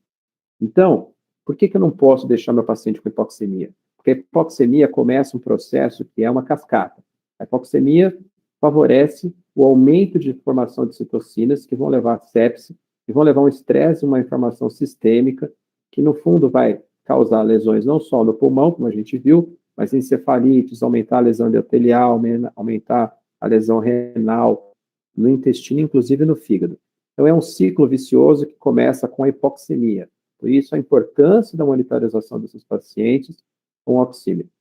Então, por que eu não posso deixar meu paciente com hipoxemia? Porque a hipoxemia começa um processo que é uma cascata. A hipoxemia favorece o aumento de formação de citocinas, que vão levar a sepse, que vão levar um estresse e uma inflamação sistêmica, que no fundo vai causar lesões não só no pulmão, como a gente viu, mas encefalites, aumentar a lesão endotelial, aumentar a lesão renal, no intestino, inclusive no fígado. Então, é um ciclo vicioso que começa com a hipoxemia. Por isso, a importância da monitorização desses pacientes com oxímetro.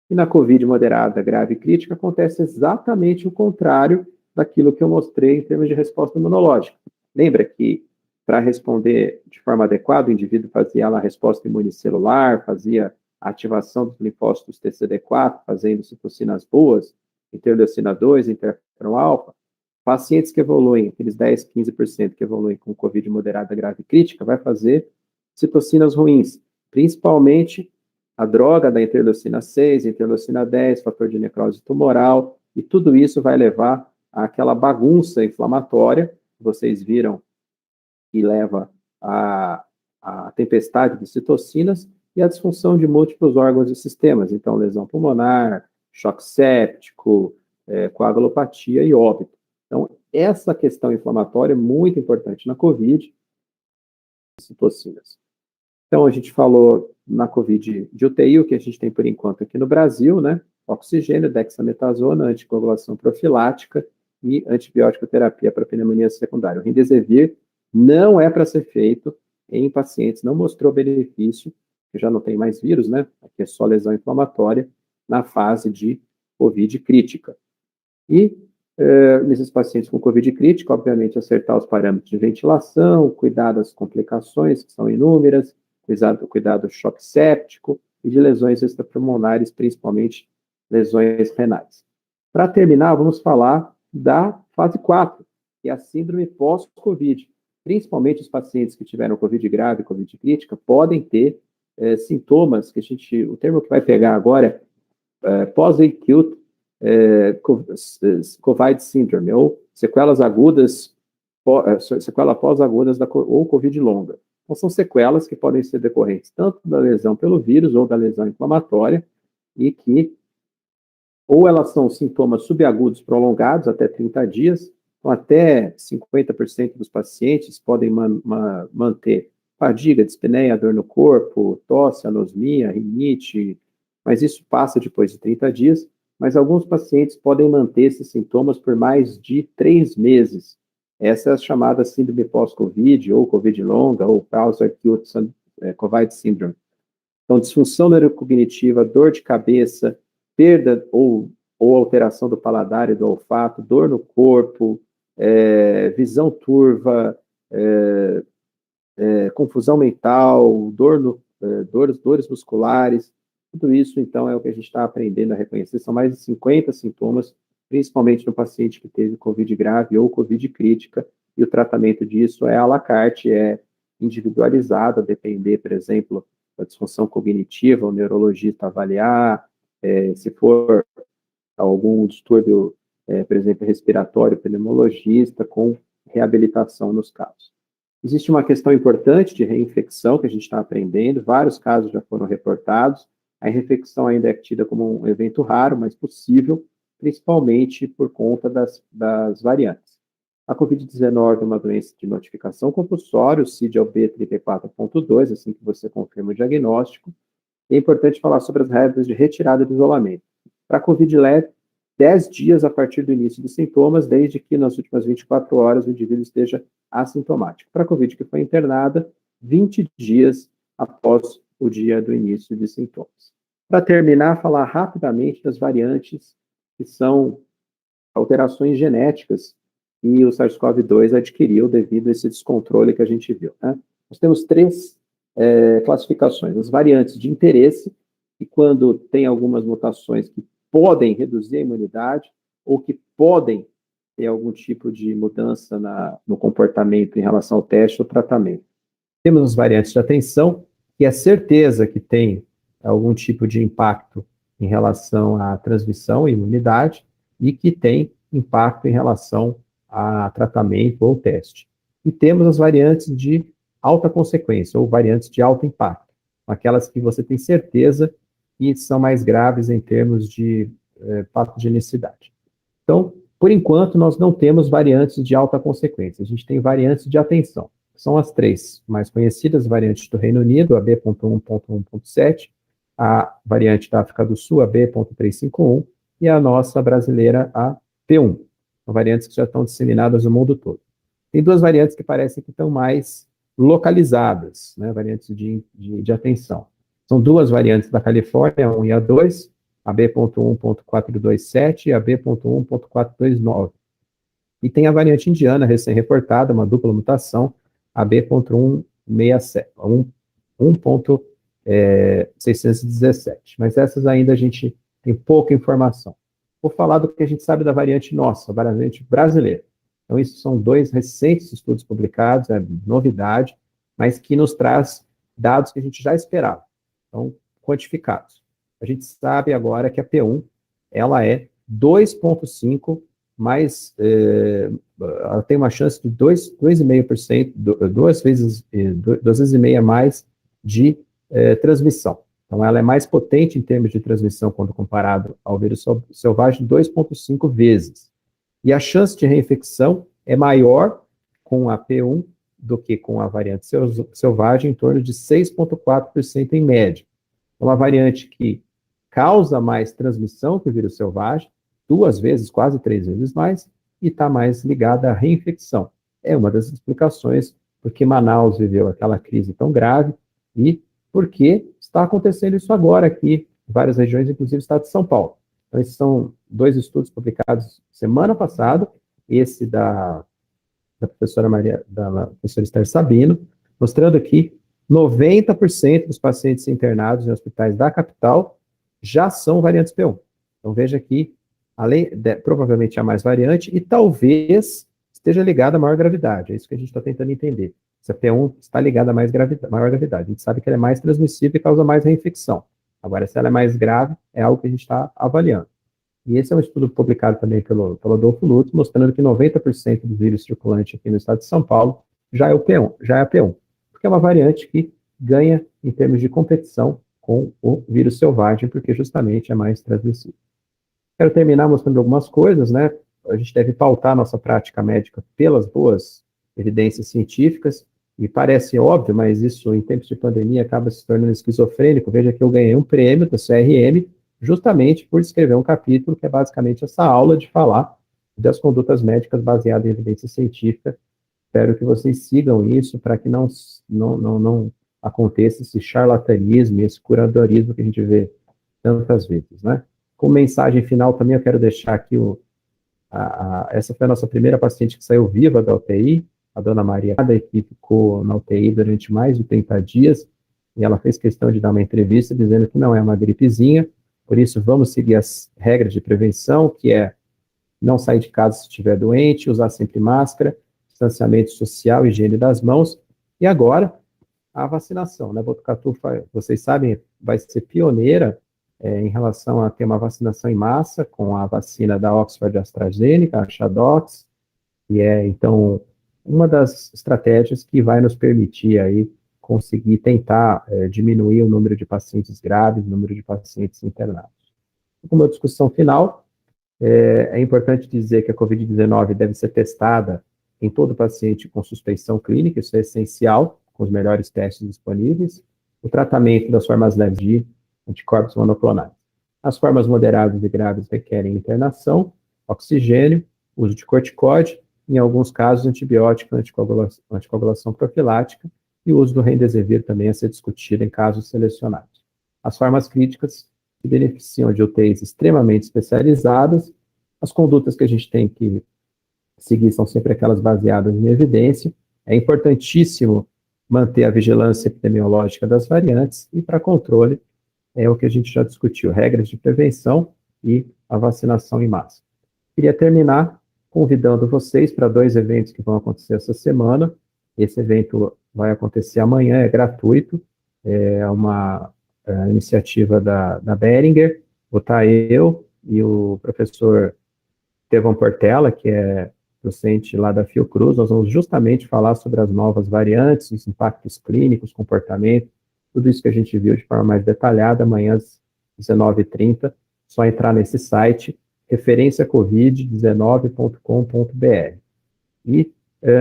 E na COVID moderada, grave e crítica, acontece exatamente o contrário daquilo que eu mostrei em termos de resposta imunológica. Lembra que, para responder de forma adequada, o indivíduo fazia lá a resposta imunicelular, fazia a ativação dos linfócitos TCD4, fazendo citocinas boas, interleucina 2, interferon-alfa. Pacientes que evoluem, aqueles 10, 15% que evoluem com COVID moderada, grave e crítica, vai fazer citocinas ruins, principalmente a droga da interleucina 6, interleucina 10, fator de necrose tumoral, e tudo isso vai levar àquela bagunça inflamatória, que vocês viram, que leva à tempestade de citocinas e à disfunção de múltiplos órgãos e sistemas, então lesão pulmonar, choque séptico, coagulopatia e óbito. Então, essa questão inflamatória é muito importante na COVID, citocinas. Então, a gente falou na COVID de UTI, o que a gente tem por enquanto aqui no Brasil, né? Oxigênio, dexametasona, anticoagulação profilática e antibiótico terapia para pneumonia secundária. O Remdesivir não é para ser feito em pacientes, não mostrou benefício, que já não tem mais vírus, né? Aqui é só lesão inflamatória, na fase de COVID crítica. E nesses pacientes com COVID crítica, obviamente, acertar os parâmetros de ventilação, cuidar das complicações, que são inúmeras, cuidado do choque séptico e de lesões extrapulmonares, principalmente lesões renais. Para terminar, vamos falar da fase 4, que é a síndrome pós-COVID. Principalmente os pacientes que tiveram COVID grave, COVID crítica, podem ter sintomas, que o termo que vai pegar agora é post-acute COVID syndrome, ou sequelas agudas, sequela pós-agudas ou COVID longa. Então, são sequelas que podem ser decorrentes tanto da lesão pelo vírus ou da lesão inflamatória, e que ou elas são sintomas subagudos prolongados até 30 dias, então até 50% dos pacientes podem manter fadiga, dispneia, dor no corpo, tosse, anosmia, rinite, mas isso passa depois de 30 dias, mas alguns pacientes podem manter esses sintomas por mais de 3 meses. Essa é a chamada síndrome pós-Covid, ou Covid longa, ou post-acute COVID syndrome. Então, disfunção neurocognitiva, dor de cabeça, perda ou alteração do paladar e do olfato, dor no corpo, visão turva, confusão mental, dores musculares, tudo isso, então, é o que a gente está aprendendo a reconhecer. São mais de 50 sintomas, principalmente no paciente que teve COVID grave ou COVID crítica, e o tratamento disso é à la carte, é individualizado, a depender, por exemplo, da disfunção cognitiva, o neurologista avaliar, se for algum distúrbio, por exemplo, respiratório, pneumologista, com reabilitação nos casos. Existe uma questão importante de reinfecção que a gente está aprendendo, vários casos já foram reportados. A reinfecção ainda é tida como um evento raro, mas possível, principalmente por conta das variantes. A COVID-19 é uma doença de notificação compulsória, o CID é o B34.2, assim que você confirma o diagnóstico. É importante falar sobre as regras de retirada do isolamento. Para a COVID leve, 10 dias a partir do início dos sintomas, desde que nas últimas 24 horas o indivíduo esteja assintomático. Para a COVID que foi internada, 20 dias após o dia do início de sintomas. Para terminar, falar rapidamente das variantes que são alterações genéticas que o SARS-CoV-2 adquiriu devido a esse descontrole que a gente viu, né? Nós temos 3 classificações. As variantes de interesse, que quando tem algumas mutações que podem reduzir a imunidade ou que podem ter algum tipo de mudança no comportamento em relação ao teste ou tratamento. Temos as variantes de atenção, que é certeza que tem algum tipo de impacto em relação à transmissão e imunidade, e que tem impacto em relação a tratamento ou teste. E temos as variantes de alta consequência, ou variantes de alto impacto, aquelas que você tem certeza que são mais graves em termos de patogenicidade. Então, por enquanto, nós não temos variantes de alta consequência, a gente tem variantes de atenção. São as 3 mais conhecidas, variantes do Reino Unido, a B.1.1.7, a variante da África do Sul, a B.351, e a nossa brasileira, a P1. São variantes que já estão disseminadas no mundo todo. Tem 2 variantes que parecem que estão mais localizadas, né, variantes de atenção. São 2 variantes da Califórnia, a 1 e a 2, a B.1.427 e a B.1.429. E tem a variante indiana recém-reportada, uma dupla mutação, a B.1.617. Mas essas ainda a gente tem pouca informação. Vou falar do que a gente sabe da variante nossa, a variante brasileira. Então, isso são 2 recentes estudos publicados, é novidade, mas que nos traz dados que a gente já esperava, então, quantificados. A gente sabe agora que a P1, ela é 2,5 mais, ela tem uma chance de 2,5%, 2 vezes e meia mais de transmissão. Então, ela é mais potente em termos de transmissão quando comparado ao vírus selvagem, 2,5 vezes. E a chance de reinfecção é maior com a P1 do que com a variante selvagem, em torno de 6,4% em média. É uma variante que causa mais transmissão que o vírus selvagem, 2 vezes, quase 3 vezes mais, e está mais ligada à reinfecção. É uma das explicações porque Manaus viveu aquela crise tão grave e porque está acontecendo isso agora aqui em várias regiões, inclusive o estado de São Paulo. Então, esses são 2 estudos publicados semana passada, esse da professora Esther Sabino, mostrando que 90% dos pacientes internados em hospitais da capital já são variantes P1. Então, veja que, provavelmente a mais variante, e talvez esteja ligada à maior gravidade. É isso que a gente está tentando entender. Se a P1 está ligada à maior gravidade. A gente sabe que ela é mais transmissível e causa mais reinfecção. Agora, se ela é mais grave, é algo que a gente está avaliando. E esse é um estudo publicado também pelo Adolfo Lutz, mostrando que 90% do vírus circulante aqui no estado de São Paulo já é o P1, já é a P1, porque é uma variante que ganha em termos de competição com o vírus selvagem, porque justamente é mais transmissível. Quero terminar mostrando algumas coisas, né? A gente deve pautar nossa prática médica pelas boas evidências científicas, e parece óbvio, mas isso em tempos de pandemia acaba se tornando esquizofrênico. Veja que eu ganhei um prêmio da CRM justamente por escrever um capítulo que é basicamente essa aula de falar das condutas médicas baseadas em evidência científica. Espero que vocês sigam isso para que não aconteça esse charlatanismo e esse curadorismo que a gente vê tantas vezes, né? Como mensagem final também eu quero deixar aqui essa foi a nossa primeira paciente que saiu viva da UTI, a dona Maria, que ficou na UTI durante mais de 30 dias, e ela fez questão de dar uma entrevista dizendo que não é uma gripezinha, por isso vamos seguir as regras de prevenção, que é não sair de casa se estiver doente, usar sempre máscara, distanciamento social, higiene das mãos, e agora a vacinação, né? Botucatu, vocês sabem, vai ser pioneira em relação a ter uma vacinação em massa com a vacina da Oxford AstraZeneca, a Shadox, e então, uma das estratégias que vai nos permitir aí conseguir tentar diminuir o número de pacientes graves, o número de pacientes internados. Como discussão final, é importante dizer que a Covid-19 deve ser testada em todo paciente com suspeição clínica, isso é essencial, com os melhores testes disponíveis. O tratamento das formas leves de anticorpos monoclonais. As formas moderadas e graves requerem internação, oxigênio, uso de corticoide, em alguns casos antibiótico, anticoagulação profilática, e o uso do remdesivir também a ser discutido em casos selecionados. As formas críticas que beneficiam de UTIs extremamente especializadas, as condutas que a gente tem que seguir são sempre aquelas baseadas em evidência. É importantíssimo manter a vigilância epidemiológica das variantes e, para controle, é o que a gente já discutiu, regras de prevenção e a vacinação em massa. Queria terminar convidando vocês para 2 eventos que vão acontecer essa semana. Esse evento vai acontecer amanhã, é gratuito, é uma iniciativa da Behringer, vou estar eu e o professor Estevão Portela, que é docente lá da Fiocruz, nós vamos justamente falar sobre as novas variantes, os impactos clínicos, comportamento, tudo isso que a gente viu de forma mais detalhada, amanhã às 19h30, só entrar nesse site, referenciacovid19.com.br. E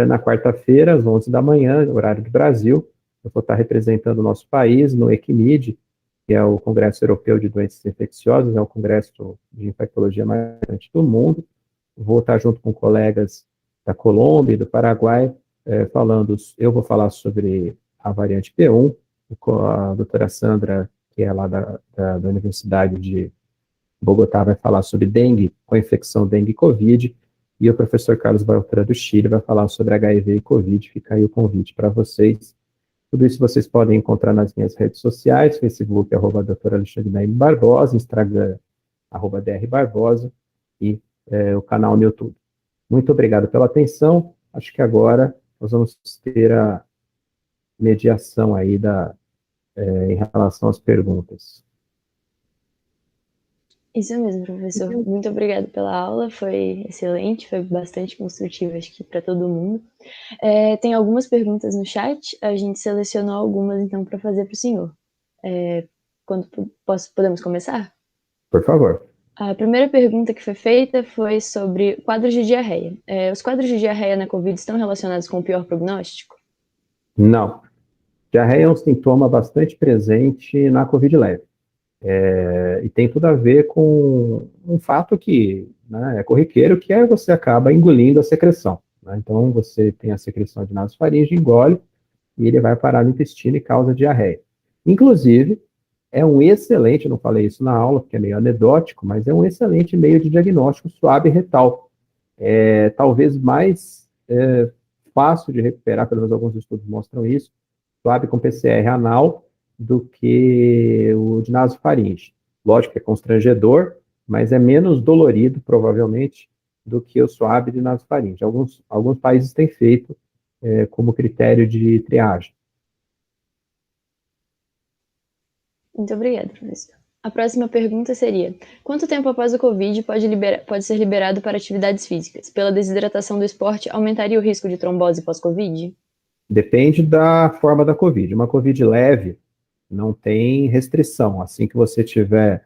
na quarta-feira, às 11 da manhã, horário do Brasil, eu vou estar representando o nosso país no ECMID, que é o Congresso Europeu de Doenças Infecciosas, é o congresso de infectologia mais importante do mundo. Vou estar junto com colegas da Colômbia e do Paraguai, eu vou falar sobre a variante P1, a doutora Sandra, que é lá da Universidade de Bogotá, vai falar sobre dengue, com infecção dengue e Covid, e o professor Carlos Beltrán do Chile vai falar sobre HIV e Covid, fica aí o convite para vocês. Tudo isso vocês podem encontrar nas minhas redes sociais, Facebook, @Dr. Alexandre Naime Barbosa, Instagram, @DR Barbosa, e o canal no YouTube. Muito obrigado pela atenção, acho que agora nós vamos ter a mediação aí em relação às perguntas. Isso mesmo, professor. Muito obrigada pela aula, foi excelente, foi bastante construtiva, acho que para todo mundo. Tem algumas perguntas no chat, a gente selecionou algumas, então, para fazer para o senhor. Podemos começar? Por favor. A primeira pergunta que foi feita foi sobre quadros de diarreia. Os quadros de diarreia na Covid estão relacionados com o pior prognóstico? Não. Diarreia é um sintoma bastante presente na COVID leve. E tem tudo a ver com um fato que, né, é corriqueiro, que é você acaba engolindo a secreção, né? Então, você tem a secreção de nasofaringe, engole, e ele vai parar no intestino e causa diarreia. Inclusive, é um excelente, não falei isso na aula, porque é meio anedótico, mas é um excelente meio de diagnóstico suave retal. Talvez mais fácil de recuperar, pelo menos alguns estudos mostram isso, suave com PCR anal, do que o de nasofaringe. Lógico que é constrangedor, mas é menos dolorido, provavelmente, do que o suave de nasofaringe. Alguns países têm feito como critério de triagem. Muito obrigada, professor. A próxima pergunta seria: quanto tempo após o Covid pode ser liberado para atividades físicas? Pela desidratação do esporte, aumentaria o risco de trombose pós-Covid? Depende da forma da Covid. Uma Covid leve não tem restrição. Assim que você estiver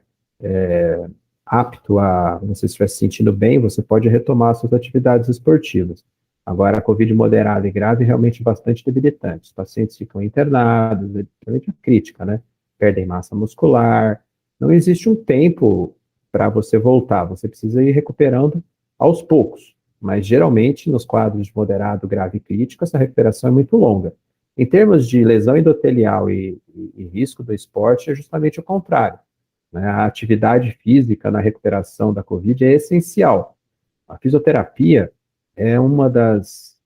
apto você estiver se sentindo bem, você pode retomar suas atividades esportivas. Agora, a Covid moderada e grave é realmente bastante debilitante. Os pacientes ficam internados, realmente é crítica, né? Perdem massa muscular. Não existe um tempo para você voltar. Você precisa ir recuperando aos poucos. Mas, geralmente, nos quadros de moderado, grave e crítico, essa recuperação é muito longa. Em termos de lesão endotelial e risco do esporte, é justamente o contrário, né? A atividade física na recuperação da COVID é essencial. A fisioterapia é uma dos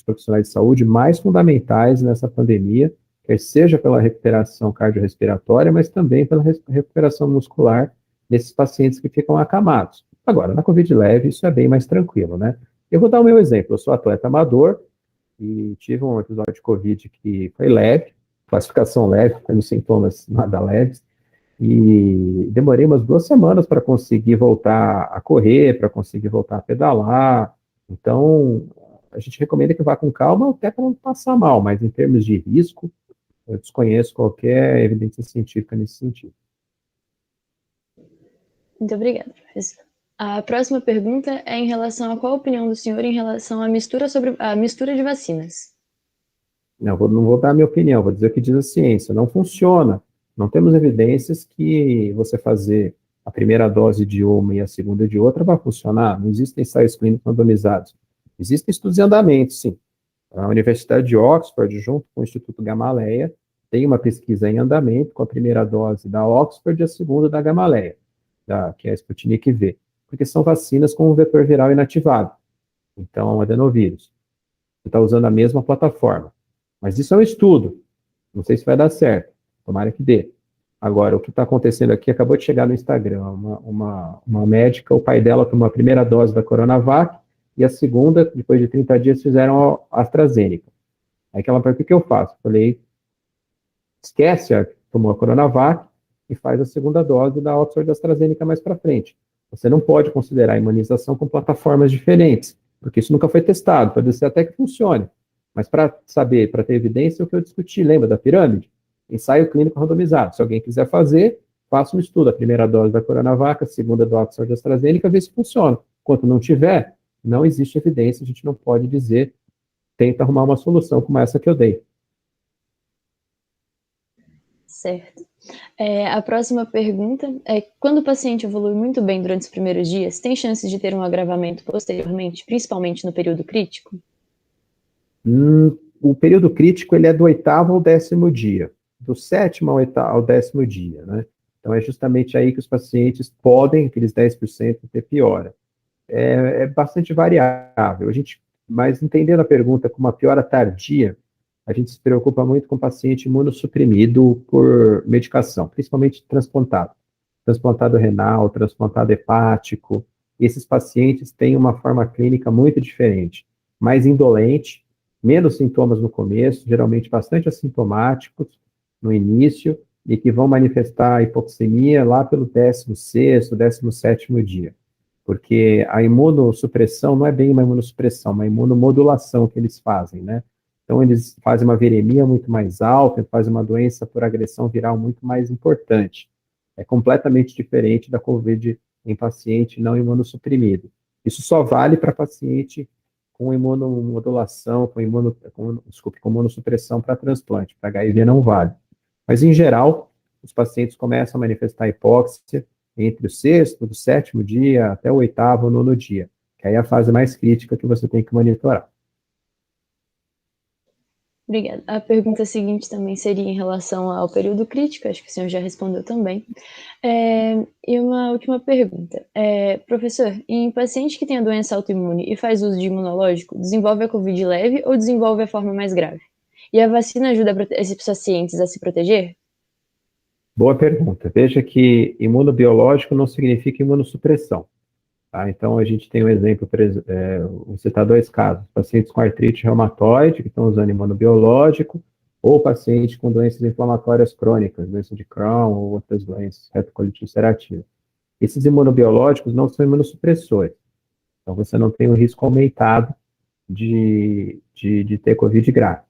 profissionais de saúde mais fundamentais nessa pandemia, quer seja pela recuperação cardiorrespiratória, mas também pela recuperação muscular nesses pacientes que ficam acamados. Agora, na COVID leve, isso é bem mais tranquilo, né? Eu vou dar o meu exemplo. Eu sou atleta amador e tive um episódio de COVID que foi leve, classificação leve, com sintomas nada leves, e demorei umas 2 semanas para conseguir voltar a correr, para conseguir voltar a pedalar. Então, a gente recomenda que vá com calma até para não passar mal, mas em termos de risco, eu desconheço qualquer evidência científica nesse sentido. Muito obrigada, professor. A próxima pergunta é em relação a qual a opinião do senhor em relação à mistura de vacinas. Não vou dar a minha opinião, vou dizer o que diz a ciência. Não funciona. Não temos evidências que você fazer a primeira dose de uma e a segunda de outra vai funcionar. Não existem ensaios clínicos randomizados. Existem estudos em andamento, sim. A Universidade de Oxford, junto com o Instituto Gamaleya, tem uma pesquisa em andamento com a primeira dose da Oxford e a segunda da Gamaleya, que é a Sputnik V, porque são vacinas com um vetor viral inativado. Então, adenovírus. Você está usando a mesma plataforma. Mas isso é um estudo. Não sei se vai dar certo. Tomara que dê. Agora, o que está acontecendo aqui, acabou de chegar no Instagram, uma médica, o pai dela tomou a primeira dose da Coronavac e a segunda, depois de 30 dias, fizeram a AstraZeneca. Aí que ela perguntou: o que eu faço? Falei: esquece tomou a Coronavac e faz a segunda dose da Oxford AstraZeneca mais para frente. Você não pode considerar a imunização com plataformas diferentes, porque isso nunca foi testado. Pode ser até que funcione. Mas para saber, para ter evidência, é o que eu discuti, lembra da pirâmide? Ensaio clínico randomizado. Se alguém quiser fazer, faça um estudo. A primeira dose da Coronavac, a segunda do Oxford AstraZeneca, vê se funciona. Enquanto não tiver, não existe evidência, a gente não pode dizer, tenta arrumar uma solução como essa que eu dei. Certo. A próxima pergunta é: quando o paciente evolui muito bem durante os primeiros dias, tem chances de ter um agravamento posteriormente, principalmente no período crítico? O período crítico ele é do 8º ao 10º dia, do 7º ao 10º dia, né? Então é justamente aí que os pacientes podem, aqueles 10%, ter piora. É bastante variável. Mas entendendo a pergunta com uma piora tardia, a gente se preocupa muito com o paciente imunossuprimido por medicação, principalmente transplantado renal, transplantado hepático. Esses pacientes têm uma forma clínica muito diferente, mais indolente, menos sintomas no começo, geralmente bastante assintomáticos no início, e que vão manifestar a hipoxemia lá pelo 16º, 17º dia. Porque a imunossupressão não é bem uma imunossupressão, é uma imunomodulação que eles fazem, né? Então, eles fazem uma viremia muito mais alta, fazem uma doença por agressão viral muito mais importante. É completamente diferente da COVID em paciente não imunossuprimido. Isso só vale para paciente com imunomodulação, com imunossupressão para transplante. Para HIV não vale. Mas, em geral, os pacientes começam a manifestar hipóxia entre o sexto, do sétimo dia até o oitavo ou nono dia, que aí é a fase mais crítica que você tem que monitorar. Obrigada. A pergunta seguinte também seria em relação ao período crítico, acho que o senhor já respondeu também. E uma última pergunta. Professor, em paciente que tem a doença autoimune e faz uso de imunológico, desenvolve a COVID leve ou desenvolve a forma mais grave? E a vacina ajuda esses pacientes a se proteger? Boa pergunta. Veja que imunobiológico não significa imunossupressão. Tá? Então, a gente tem um exemplo, vou citar dois casos: pacientes com artrite reumatoide, que estão usando imunobiológico, ou paciente com doenças inflamatórias crônicas, doença de Crohn ou outras doenças, retocolite ulcerativa. Esses imunobiológicos não são imunossupressores. Então, você não tem o risco aumentado de ter COVID grave.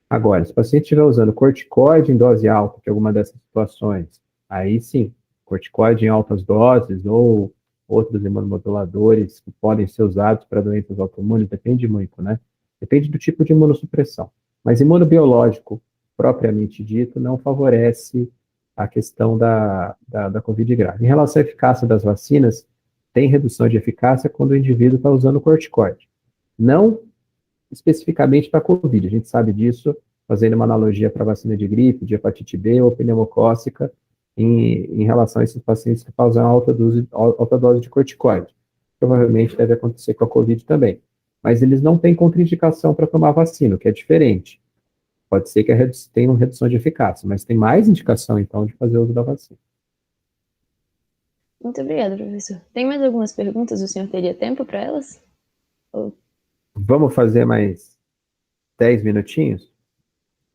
Agora, se o paciente estiver usando corticoide em dose alta, que é alguma dessas situações, aí sim, corticoide em altas doses ou outros imunomoduladores que podem ser usados para doenças autoimunes, depende muito, né? Depende do tipo de imunossupressão. Mas imunobiológico, propriamente dito, não favorece a questão da COVID grave. Em relação à eficácia das vacinas, tem redução de eficácia quando o indivíduo está usando corticoide. Não especificamente para a COVID, a gente sabe disso, fazendo uma analogia para a vacina de gripe, de hepatite B ou pneumocócica, em relação a esses pacientes que causam alta dose de corticoide. Provavelmente deve acontecer com a COVID também. Mas eles não têm contraindicação para tomar vacina, o que é diferente. Pode ser que tenha uma redução de eficácia, mas tem mais indicação, então, de fazer uso da vacina. Muito obrigada, professor. Tem mais algumas perguntas? O senhor teria tempo para elas? Vamos fazer mais 10 minutinhos?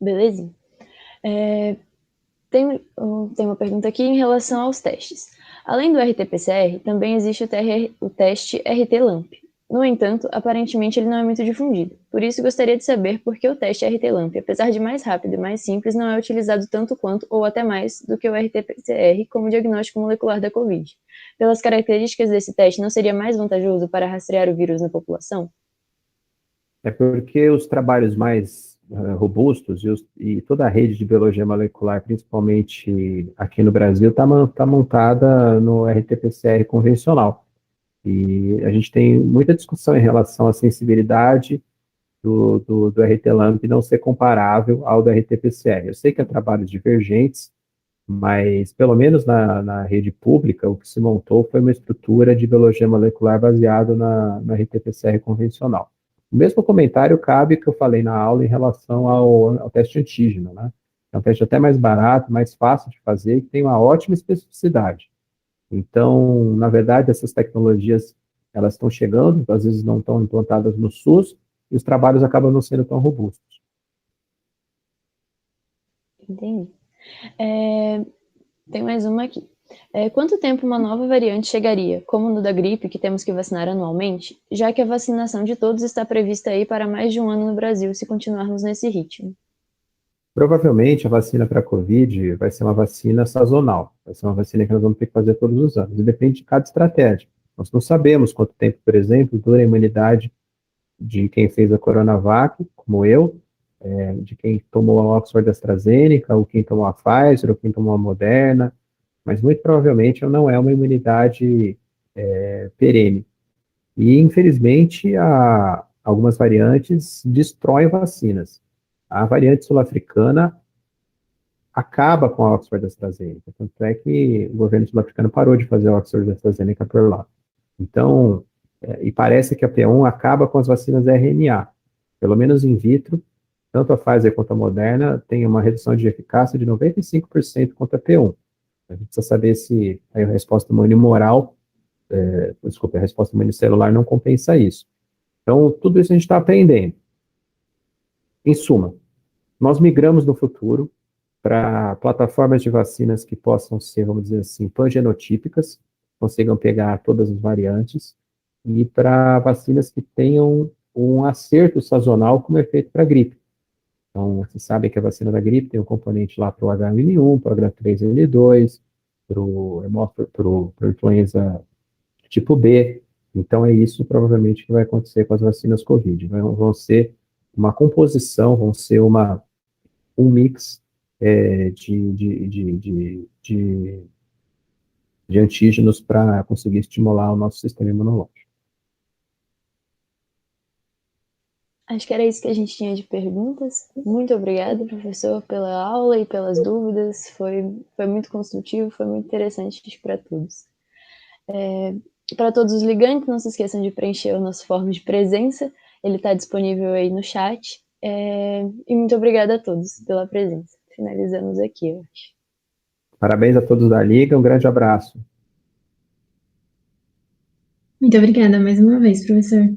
Beleza. Tem uma pergunta aqui em relação aos testes. Além do RT-PCR, também existe o teste RT-LAMP. No entanto, aparentemente ele não é muito difundido. Por isso, gostaria de saber por que o teste RT-LAMP, apesar de mais rápido e mais simples, não é utilizado tanto quanto ou até mais do que o RT-PCR como diagnóstico molecular da COVID. Pelas características desse teste, não seria mais vantajoso para rastrear o vírus na população? É porque os trabalhos mais robustos e toda a rede de biologia molecular, principalmente aqui no Brasil, está montada no RT-PCR convencional. E a gente tem muita discussão em relação à sensibilidade do RT-LAMP não ser comparável ao do RT-PCR. Eu sei que há trabalhos divergentes, mas pelo menos na rede pública, o que se montou foi uma estrutura de biologia molecular baseada no RT-PCR convencional. O mesmo comentário cabe que eu falei na aula em relação ao teste antígeno, né? É um teste até mais barato, mais fácil de fazer e que tem uma ótima especificidade. Então, na verdade, essas tecnologias, elas estão chegando, às vezes não estão implantadas no SUS, e os trabalhos acabam não sendo tão robustos. Entendi. Tem mais uma aqui. Quanto tempo uma nova variante chegaria, como no da gripe, que temos que vacinar anualmente, já que a vacinação de todos está prevista aí para mais de um ano no Brasil, se continuarmos nesse ritmo? Provavelmente a vacina para a COVID vai ser uma vacina sazonal, vai ser uma vacina que nós vamos ter que fazer todos os anos, e depende de cada estratégia. Nós não sabemos quanto tempo, por exemplo, dura a imunidade de quem fez a Coronavac, como eu, de quem tomou a Oxford AstraZeneca, ou quem tomou a Pfizer, ou quem tomou a Moderna, mas muito provavelmente não é uma imunidade perene. E, infelizmente, algumas variantes destroem vacinas. A variante sul-africana acaba com a Oxford AstraZeneca, tanto é que o governo sul-africano parou de fazer a Oxford AstraZeneca por lá. Então, e parece que a P1 acaba com as vacinas RNA, pelo menos in vitro, tanto a Pfizer quanto a Moderna tem uma redução de eficácia de 95% contra a P1. A gente precisa saber se a resposta imunomoral, a resposta imunicelular não compensa isso. Então, tudo isso a gente está aprendendo. Em suma, nós migramos no futuro para plataformas de vacinas que possam ser, vamos dizer assim, pangenotípicas, consigam pegar todas as variantes, e para vacinas que tenham um acerto sazonal como é feito para a gripe. Então, vocês sabem que a vacina da gripe tem um componente lá para o H1N1, para o H3N2, para o influenza tipo B. Então, é isso provavelmente que vai acontecer com as vacinas Covid. Vão ser uma composição, vão ser um mix de antígenos para conseguir estimular o nosso sistema imunológico. Acho que era isso que a gente tinha de perguntas. Muito obrigada, professor, pela aula e pelas dúvidas. Foi muito construtivo, foi muito interessante para todos. Para todos os ligantes, não se esqueçam de preencher o nosso form de presença. Ele está disponível aí no chat. E muito obrigada a todos pela presença. Finalizamos aqui, eu acho. Parabéns a todos da Liga, um grande abraço. Muito obrigada mais uma vez, professor.